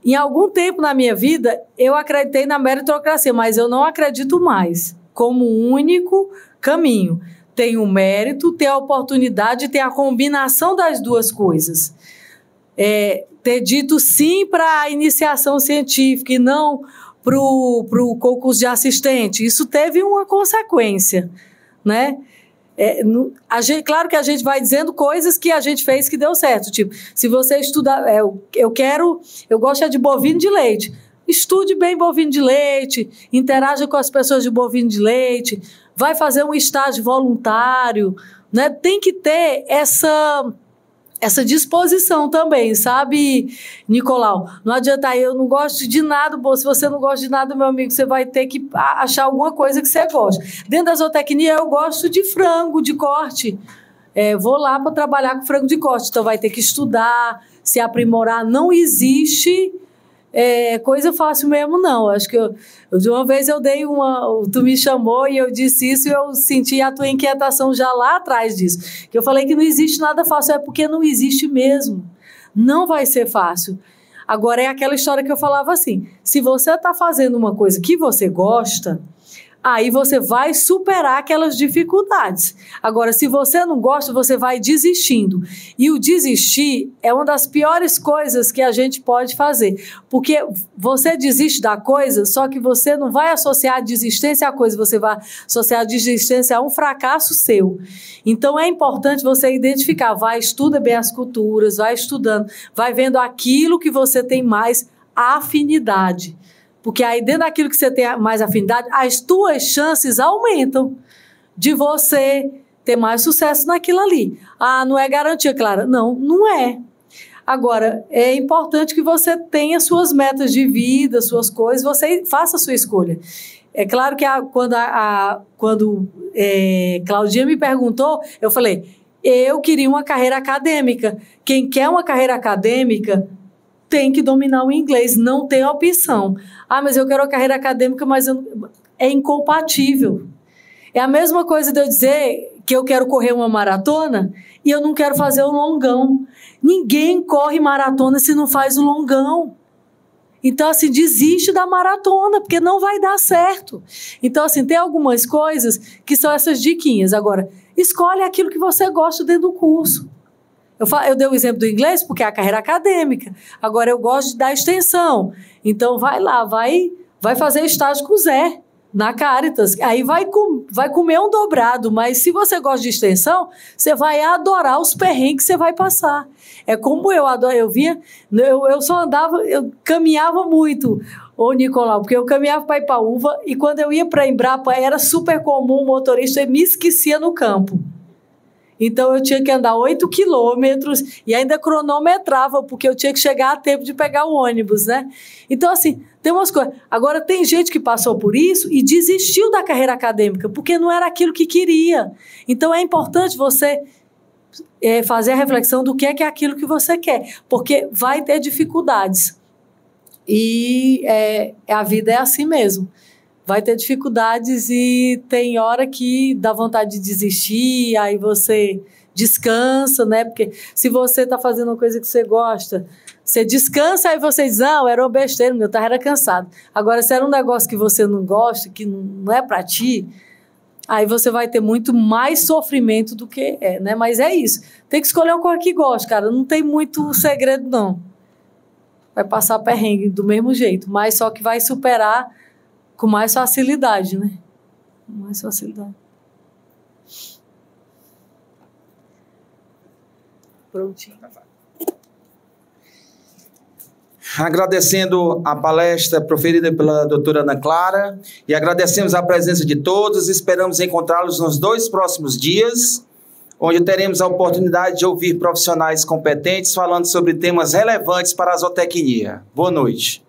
Em algum tempo na minha vida, eu acreditei na meritocracia, mas eu não acredito mais como único caminho. tem o mérito, tem a oportunidade, tem a combinação das duas coisas. Ter dito sim para a iniciação científica e não para o concurso de assistente, isso teve uma consequência, né? Claro que a gente vai dizendo coisas que a gente fez que deu certo, tipo, se você estudar, eu gosto de bovino de leite, estude bem bovino de leite, interaja com as pessoas de bovino de leite, vai fazer um estágio voluntário, né? Tem que ter essa disposição também, sabe, Nicolau? Não adianta, eu não gosto de nada, se você não gosta de nada, meu amigo, você vai ter que achar alguma coisa que você gosta. Dentro da zootecnia, eu gosto de frango, de corte. Vou lá para trabalhar com frango de corte, então vai ter que estudar, se aprimorar. Não existe coisa fácil mesmo, não. Acho que de uma vez eu dei tu me chamou e eu disse isso e eu senti a tua inquietação já lá atrás disso. Que eu falei que não existe nada fácil, é porque não existe mesmo. Não vai ser fácil. Agora é aquela história que eu falava assim, se você está fazendo uma coisa que você gosta, aí você vai superar aquelas dificuldades. Agora, se você não gosta, você vai desistindo. E o desistir é uma das piores coisas que a gente pode fazer. Porque você desiste da coisa, só que você não vai associar a desistência à coisa, você vai associar a desistência a um fracasso seu. Então, é importante você identificar, estuda bem as culturas, vai estudando, vai vendo aquilo que você tem mais afinidade. Porque aí dentro daquilo que você tem mais afinidade, as tuas chances aumentam de você ter mais sucesso naquilo ali. Não é garantia, Clara? Não é. Agora, é importante que você tenha suas metas de vida, suas coisas, você faça a sua escolha. É claro que quando Claudinha me perguntou, eu falei, eu queria uma carreira acadêmica. Quem quer uma carreira acadêmica tem que dominar o inglês, não tem opção. Mas eu quero a carreira acadêmica, mas é incompatível. É a mesma coisa de eu dizer que eu quero correr uma maratona e eu não quero fazer o longão. Ninguém corre maratona se não faz o longão. Então, assim, desiste da maratona, porque não vai dar certo. Então, assim, tem algumas coisas que são essas diquinhas. Agora, escolhe aquilo que você gosta dentro do curso. Eu dei o exemplo do inglês porque é a carreira acadêmica. Agora, eu gosto da extensão. Então, vai lá, vai fazer estágio com o Zé, na Caritas. Aí vai comer um dobrado, mas se você gosta de extensão, você vai adorar os perrengues que você vai passar. É como eu caminhava muito, Nicolau, porque eu caminhava para Ipaúva e quando eu ia para Embrapa, era super comum o motorista me esquecia no campo. Então, eu tinha que andar 8 quilômetros e ainda cronometrava, porque eu tinha que chegar a tempo de pegar o ônibus, né? Então, assim, tem umas coisas. Agora, tem gente que passou por isso e desistiu da carreira acadêmica, porque não era aquilo que queria. Então, é importante você fazer a reflexão do que é aquilo que você quer, porque vai ter dificuldades. E a vida é assim mesmo. Vai ter dificuldades e tem hora que dá vontade de desistir, aí você descansa, né? Porque se você está fazendo uma coisa que você gosta, você descansa, aí você diz, era uma besteira, eu estava cansado. Agora, se era um negócio que você não gosta, que não é para ti, aí você vai ter muito mais sofrimento do que né? Mas é isso. Tem que escolher uma coisa que gosta, cara. Não tem muito segredo, não. Vai passar perrengue do mesmo jeito, mas só que vai superar com mais facilidade, né? Com mais facilidade. Prontinho. Agradecendo a palestra proferida pela doutora Ana Clara e agradecemos a presença de todos. Esperamos encontrá-los nos 2 próximos dias, onde teremos a oportunidade de ouvir profissionais competentes falando sobre temas relevantes para a zootecnia. Boa noite.